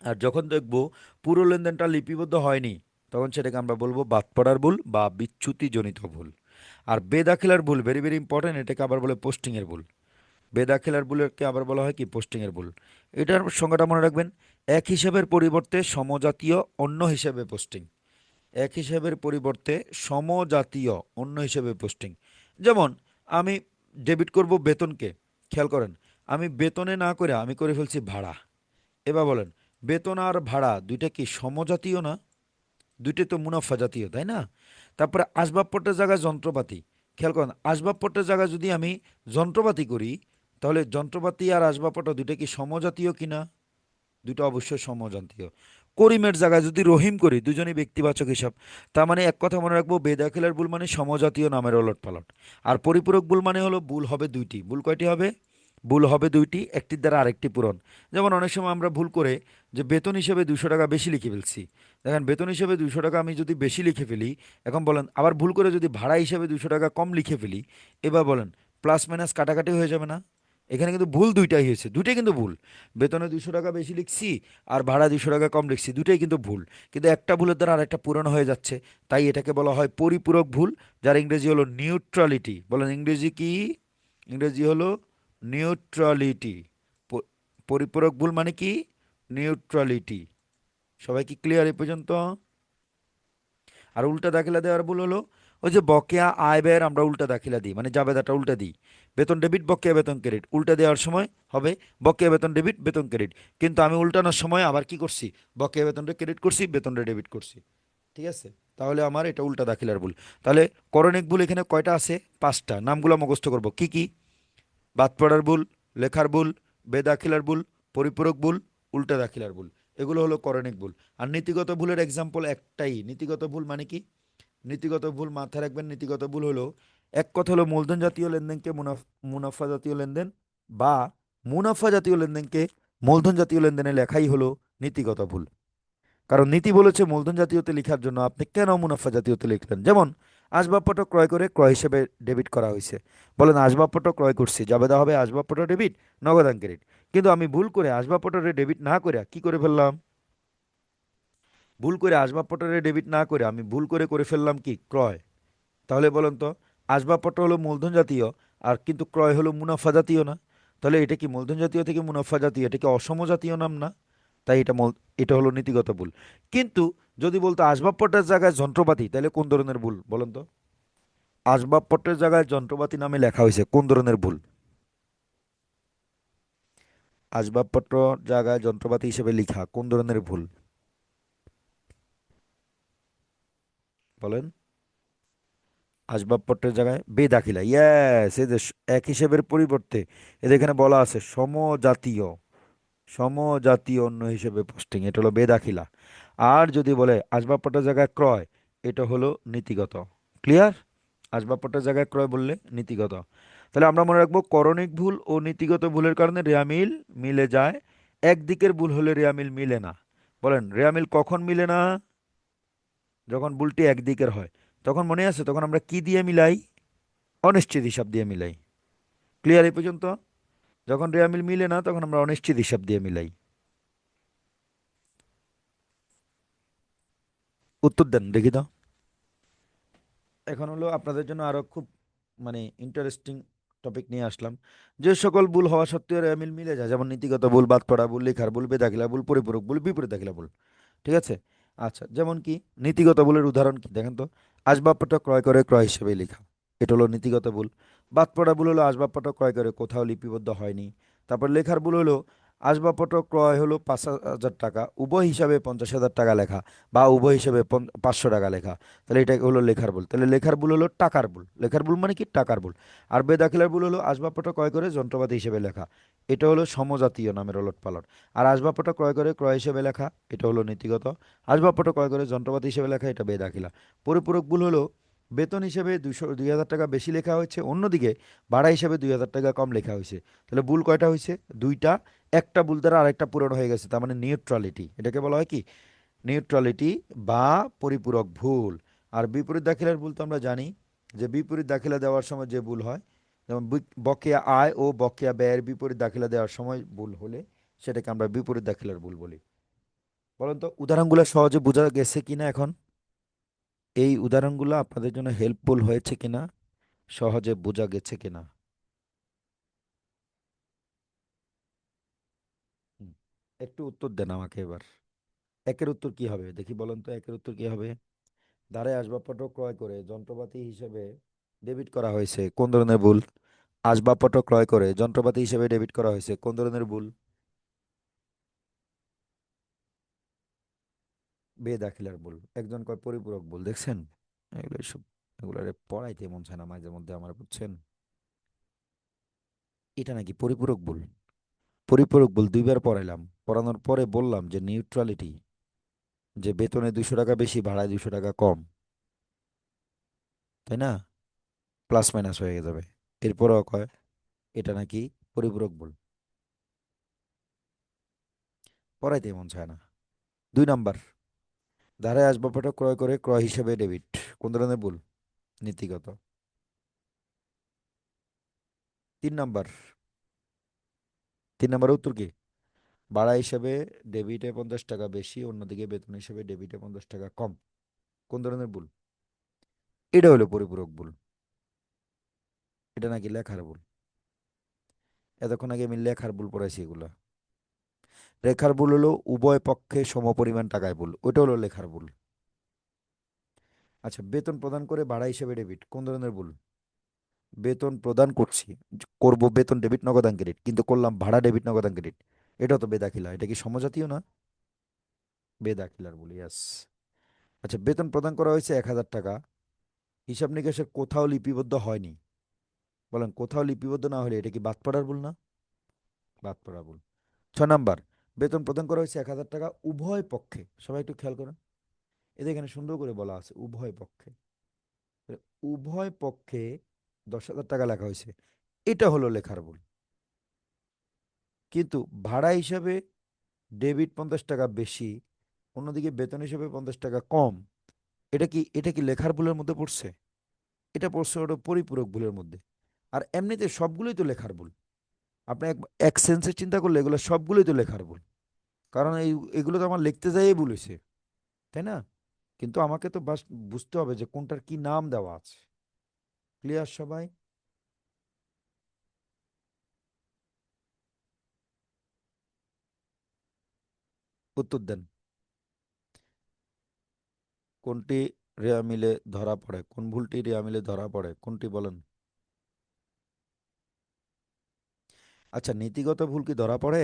আর যখন দেখবো পুরো লেনদেনটা লিপিবদ্ধ হয়নি, তখন সেটাকে আমরা বলবো বাদ পড়ার ভুল বা বিচ্যুতিজনিত ভুল। আর বেদাখিলার ভুল, ভেরি ভেরি ইম্পর্টেন্ট, এটাকে আবার বলে পোস্টিংয়ের ভুল। বেদাখিলার ভুলকে আবার বলা হয় কি? পোস্টিংয়ের ভুল। এটার সংজ্ঞাটা মনে রাখবেন, এক হিসাবের পরিবর্তে সমজাতীয় অন্য হিসেবে পোস্টিং। এক হিসাবের পরিবর্তে সমজাতীয় অন্য হিসেবে পোস্টিং। যেমন আমি ডেবিট করব বেতনকে, খেয়াল করেন, আমি বেতনে না করে আমি করে ফেলছি ভাড়া। এবার বলেন, বেতন আর ভাড়া দুইটা কি সমজাতীয় না? দুইটাই তো মুনাফা জাতীয়, তাই না? তারপরে আসবাবপত্রের জায়গায় যন্ত্রপাতি, খেয়াল করেন, আসবাবপত্রের জায়গায় যদি আমি যন্ত্রপাতি করি, তাহলে যন্ত্রপাতি আর আসবাবপত্র দুইটা কি সমজাতীয় কিনা? দুটো অবশ্যই সমজাতীয়। করিমের জায়গায় যদি রহিম করি, দুজনই ব্যক্তিবাচক হিসাব। তার মানে এক কথা মনে রাখবো, বেদাখিলার ভুল মানে সমজাতীয় নামের ওলট পালট। আর পরিপূরক ভুল মানে হলো ভুল হবে দুইটি। ভুল কয়টি হবে? ভুল হবে দুইটি, একটির দ্বারা আরেকটি পূরণ। যেমন অনেক সময় আমরা ভুল করে যে বেতন হিসেবে 200 টাকা বেশি লিখে ফেলছি। দেখেন, বেতন হিসেবে 200 টাকা আমি যদি বেশি লিখে ফেলি, এখন বলেন আবার ভুল করে যদি ভাড়া হিসেবে 200 টাকা কম লিখে ফেলি, এবার বলেন প্লাস মাইনাস কাটাকাটি হয়ে যাবে না? এখানে কিন্তু ভুল দুইটাই হয়েছে, দুইটাই কিন্তু ভুল। বেতনে 200 টাকা বেশি লিখছি আর ভাড়া 200 টাকা কম লিখছি, দুইটাই কিন্তু ভুল। কিন্তু একটা ভুলের দ্বারা আরেকটা পূরণ হয়ে যাচ্ছে। তাই এটাকে বলা হয় পরিপূরক ভুল, যার ইংরেজি হলো নিউট্রালিটি। বলেন ইংরেজি কি? ইংরেজি হলো নিউট্রালিটি। পরিপূরক ভুল মানে কি? নিউট্রালিটি। সবাই কি ক্লিয়ার এ পর্যন্ত? আর উল্টা দাখিলা দেওয়ার ভুল হলো ওই যে বকেয়া আয় ব্যয়ের আমরা উল্টা দাখিলা দিই, মানে জাবেদাটা উল্টা দিই। বেতন ডেবিট বকেয়া বেতন ক্রেডিট, উল্টা দেওয়ার সময় হবে বকেয়া বেতন ডেবিট বেতন ক্রেডিট। কিন্তু আমি উল্টানোর সময় আবার কি করছি? বকেয়া বেতনটা ক্রেডিট করছি, বেতনটা ডেবিট করছি। ঠিক আছে? তাহলে আমার এটা উল্টা দাখিলার ভুল। তাহলে করণিক ভুল এখানে কয়টা আছে? 5টা। নামগুলো মুখস্থ করব কি কি? বাদ পড়ার ভুল, লেখার ভুল, বেদাখিলার ভুল, পরিপূরক ভুল, উল্টা দাখিলার ভুল। এগুলো হলো করণিক ভুল। আর নীতিগত ভুলের এক্সাম্পল একটাই। নীতিগত ভুল মানে কি? নীতিগত ভুল মাথায় রাখবেন, নীতিগত ভুল হলো এক কথা হলো মূলধন জাতীয় লেনদেনকে মুনাফা জাতীয় লেনদেন বা মুনাফা জাতীয় লেনদেনকে মূলধন জাতীয় লেনদেনে লেখাই হলো নীতিগত ভুল। কারণ নীতি বলেছে মূলধন জাতীয়তে লেখার জন্য, আপনি কেন মুনাফা জাতীয়তে লিখলেন? যেমন আসবাবপত্র ক্রয় করে ক্রয় হিসেবে ডেবিট করা হয়েছে। বলেন আসবাবপত্র ক্রয় করছি, জাবেদা হবে আসবাবপত্র ডেবিট, নগদান ক্রেডিট। কিন্তু আমি ভুল করে আসবাবপত্রে ডেবিট না করে কি করে ফেললাম? ভুল করে আসবাবপত্রে ডেবিট না করে আমি ভুল করে করে ফেললাম কি ক্রয়। তাহলে বলেন তো, আসবাবপত্র হলো মূলধন জাতীয়, আর কিন্তু ক্রয় হলো মুনাফা জাতীয় না। তাহলে এটা কি মূলধন জাতীয় থেকে মুনাফা জাতীয়, এটা কি অসম জাতীয় নাম না? তাই এটা হলো নীতিগত ভুল। কিন্তু যদি বলতো আসবাবপত্রের জায়গায় যন্ত্রপাতি, তাহলে কোন ধরনের ভুল বলেন তো? আসবাবপত্রের জায়গায় যন্ত্রপাতি নামে লেখা হয়েছে, কোন ধরনের ভুল? আসবাবপত্র জায়গায় যন্ত্রপাতি হিসেবে লেখা কোন ধরনের ভুল? বলেন। আসবাবপত্রের জায়গায় বেদাখিলা, ইয়েস। এই যে এক হিসেবের পরিবর্তে এদের এখানে বলা আছে সমজাতীয়, সমজাতীয় অন্য হিসেবে পোস্টিং, এটা হলো বেদাখিলা। আর যদি বলে আসবাবপত্রের জায়গায় ক্রয়, এটা হলো নীতিগত। ক্লিয়ার? আসবাবপত্রের জায়গায় ক্রয় বললে নীতিগত। তাহলে আমরা মনে রাখবো করণিক ভুল ও নীতিগত ভুলের কারণে রেয়ামিল মিলে যায়, একদিকের ভুল হলে রেয়ামিল মিলে না। বলেন রেয়ামিল কখন মিলে না? যখন ভুলটি একদিকের হয়। তখন মনে আছে, তখন আমরা কি দিয়ে মিলাই? অনিশ্চিত হিসাব দিয়ে মিলাই। ক্লিয়ার এই পর্যন্ত? যখন রেয়ামিল মিলে না তখন আমরা অনিশ্চিত হিসাব দিয়ে মিলাই। উত্তর দেন দেখি তো। এখন হলো আপনাদের জন্য আরো খুব মানে ইন্টারেস্টিং টপিক নিয়ে আসলাম। যে সকল ভুল হওয়া সত্ত্বেও রেয়ামিল মিলে যায়, যেমন নীতিগত ভুল, বাদপড়া ভুল, লেখার ভুল, বেদাখিলা ভুল, পরিপূরক ভুল, বিপরীত দাখিলা ভুল। ঠিক আছে? আচ্ছা, যেমন কি নীতিগত ভুলের উদাহরণ কি দেখেন তো। আসবাবপত্র ক্রয় করে ক্রয় হিসেবে লেখা, এটা হলো নীতিগত ভুল। বাদপড়া ভুল হলো আসবাবপত্র ক্রয় করে কোথাও লিপিবদ্ধ হয়নি। তারপর লেখার ভুল হলো আসবাবপত্র ক্রয় হলো 5,000 টাকা, উভয় হিসাবে 50,000 টাকা লেখা, বা উভয় হিসাবে 500 টাকা লেখা। তাহলে এটা হলো লেখার ভুল। তাহলে লেখার ভুল হলো টাকার ভুল, লেখার ভুল মানে কি টাকার ভুল। আর বেদাখিলার ভুল হলো আসবাবপত্র ক্রয় করে যন্ত্রপাতি হিসেবে লেখা, এটা হলো সমজাতীয় নামের ওলট পালট। আর আসবাবপত্র ক্রয় করে ক্রয় হিসেবে লেখা, এটা হলো নীতিগত। আসবাবপত্র ক্রয় করে যন্ত্রপাতি হিসেবে লেখা, এটা বেদাখিলা। পরিপূরক ভুল হলো বেতন হিসেবে 2,000 টাকা বেশি লেখা হয়েছে, অন্যদিকে ভাড়া হিসেবে 2,000 টাকা কম লেখা হয়েছে। তাহলে ভুল কয়টা হয়েছে? দুইটা। একটা ভুল দ্বারা আরেকটা পূরণ হয়ে গেছে, তার মানে নিউট্রালিটি, এটাকে বলা হয় কি নিউট্রালিটি বা পরিপূরক ভুল। আর বিপরীত দাখিলার ভুল তো আমরা জানি, যে বিপরীত দাখিলা দেওয়ার সময় যে ভুল হয়, যেমন বকেয়া আয় ও বকেয়া ব্যয়ের বিপরীত দাখিলা দেওয়ার সময় ভুল হলে সেটাকে আমরা বিপরীত দাখিলার ভুল বলি। বলেন তো উদাহরণগুলো সহজে বোঝা গেছে কিনা এখন? এই উদাহরণগুলো আপনাদের জন্য হেল্পফুল হয়েছে কিনা, সহজে বোঝা গেছে কিনা? হুম। একটু উত্তর দেন আমাকে এবার। একের উত্তর কি হবে দেখি, বলেন তো একের উত্তর কি হবে? ধারে আসবাবপত্র ক্রয় করে যন্ত্রপাতি হিসেবে ডেবিট করা হয়েছে, কোন ধরনের ভুল? আসবাবপত্র ক্রয় করে যন্ত্রপাতি হিসেবে ডেবিট করা হয়েছে, কোন ধরনের ভুল? বেদাখিলার ভুল। একজন কয় পরিপূরক ভুল, দেখছেন? এগুলো সব, এগুলো পড়াইতে মন চায় না মাঝে মধ্যে আমার, বুঝছেন? এটা নাকি পরিপূরক ভুল? পরিপূরক ভুল দুইবার পড়াইলাম, পড়ানোর পরে বললাম যে নিউট্রালিটি, যে বেতনে 200 টাকা বেশি ভাড়ায় 200 টাকা কম, তাই না? প্লাস মাইনাস হয়ে যাবে। এরপরও কয় এটা নাকি পরিপূরক ভুল। পড়াইতে মন চায় না। 2 নাম্বার, ধারে আসবাবপত্র ক্রয় করে ক্রয় হিসেবে ডেবিট, কোন ধরনের ভুল? নীতিগত। 3 নাম্বার, 3 নাম্বার উত্তর কি? ভাড়া হিসেবে ডেবিটে 50 টাকা বেশি, অন্যদিকে বেতন হিসেবে ডেবিটে 50 টাকা কম, কোন ধরনের ভুল? এটা হলো পরিপূরক ভুল। এটা নাকি লেখার ভুল। এতক্ষণ আগে আমি লেখার ভুল পড়াইছি এগুলা। লেখার ভুল হলো উভয় পক্ষে সমপরিমাণ টাকায় ভুল, ওটা হলো লেখার ভুল। আচ্ছা, বেতন প্রদান করে ভাড়া হিসেবে ডেবিট, কোন ধরনের ভুল? বেতন প্রদান করছি, করব বেতন ডেবিট নগদান ক্রেডিট, কিন্তু করলাম ভাড়া ডেবিট নগদান ক্রেডিট, এটা তো বেদাখিলা। এটা কি সমজাতীয় না? বেদাখিলার ভুল, ইয়াস। আচ্ছা, বেতন প্রদান করা হয়েছে 1,000 টাকা, হিসাব নিকাশে কোথাও লিপিবদ্ধ হয়নি। বলেন কোথাও লিপিবদ্ধ না হলে এটা কি বাদ ভুল না? বাদ ভুল। 6 নাম্বার, বেতন প্রদান করা হয়েছে 1,000 টাকা উভয় পক্ষে, সবাই একটু খেয়াল করেন। এদের এখানে সুন্দর করে বলা আছে উভয় পক্ষে। তাহলে উভয় পক্ষে 10,000 টাকা লেখা হয়েছে, এটা হলো লেখার ভুল। কিন্তু ভাড়া হিসাবে ডেবিট 50 টাকা বেশি, অন্যদিকে বেতন হিসেবে 50 টাকা কম, এটা কি লেখার ভুলের মধ্যে পড়ছে? এটা পড়ছে ওটা পরিপূরক ভুলের মধ্যে। আর এমনিতে সবগুলোই তো লেখার ভুল। আপনি এক সেন্সে চিন্তা করলে এগুলো সবগুলোই তো লেখার ভুল। কারণ এগুলো তো আমার লিখতে যাই ভুল হয়েছে। তাই না? কিন্তু আমাকে তো বাস বুঝতে হবে যে কোনটার কি নাম দেওয়া আছে। ক্লিয়ার সবাই? উত্তর দেন। কোনটি রেওয়া মিলে ধরা পড়ে? কোন ভুলটি রেওয়া মিলে ধরা পড়ে? কোনটি বলেন? আচ্ছা, নীতিগত ভুল কি ধরা পড়ে?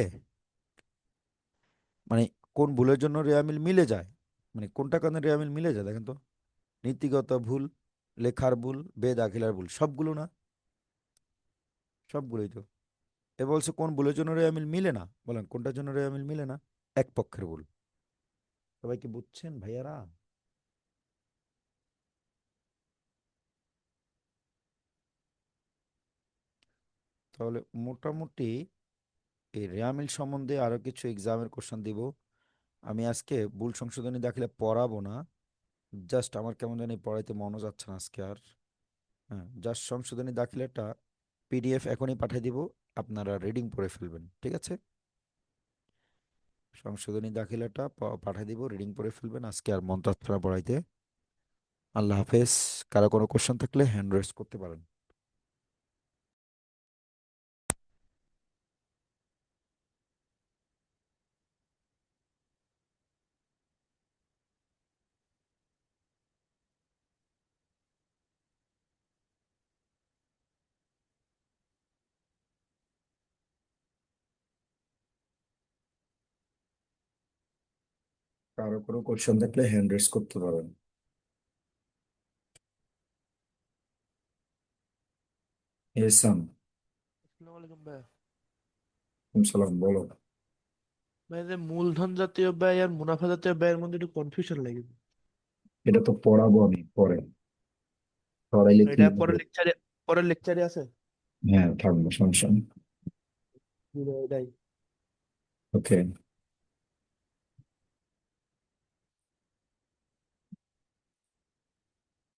মানে কোন ভুলের জন্য রেওয়া মিল মিলে যায়? মানে কোনটা কারণে রেওয়া মিল মিলে যায় দেখেন তো। নীতিগত ভুল, লেখার ভুল, বেদাখিলার ভুল, সবগুলো না? সবগুলোই তো। এ বলছে কোন ভুলের জন্য রেওয়া মিল মিলে না, বলেন কোনটার জন্য রেওয়া মিল মিলে না? এক পক্ষের ভুল। সবাই কি বুঝছেন ভাইয়ারা? তাহলে মোটামুটি এই রেওয়া মিল সম্বন্ধে আরো কিছু এক্সামের কোশ্চেন দিব। আমি আজকে ভুল সংশোধনী দাখিলে পড়াবো না। জাস্ট আমার কেমন জানি পড়াইতে মনে যাচ্ছে না আজকে আর। হ্যাঁ, জাস্ট সংশোধনী দাখিলাটা পিডিএফ এখনই পাঠিয়ে দিব, আপনারা রিডিং পড়ে ফেলবেন, ঠিক আছে? সংশোধনী দাখিলাটা পাঠিয়ে দিব, রিডিং পড়ে ফেলবেন, আজকে আর মন চাচ্ছে না পড়াইতে। আল্লাহ হাফেজ। কারো কোনো কোশ্চেন থাকলে হ্যান্ড রেজ করতে পারেন। কারো কোনো কোশ্চেন থাকলে হ্যান্ড রেজ করতে পারেন। এসাম। আসসালামু আলাইকুম ভাই। সালাম, বলো। ভাই, যে মূলধন জাতীয় ব্যয় আর মুনাফা জাতীয় ব্যয়ের মধ্যে একটু কনফিউশন লাগে। এটা তো পড়াবো আমি পরে, পড়াইলে কি এটা হবে? পরের লেকচারে আছে। হ্যাঁ, থাকবো, সমস্যা নেই। জি ভাই, এটাই। ওকে।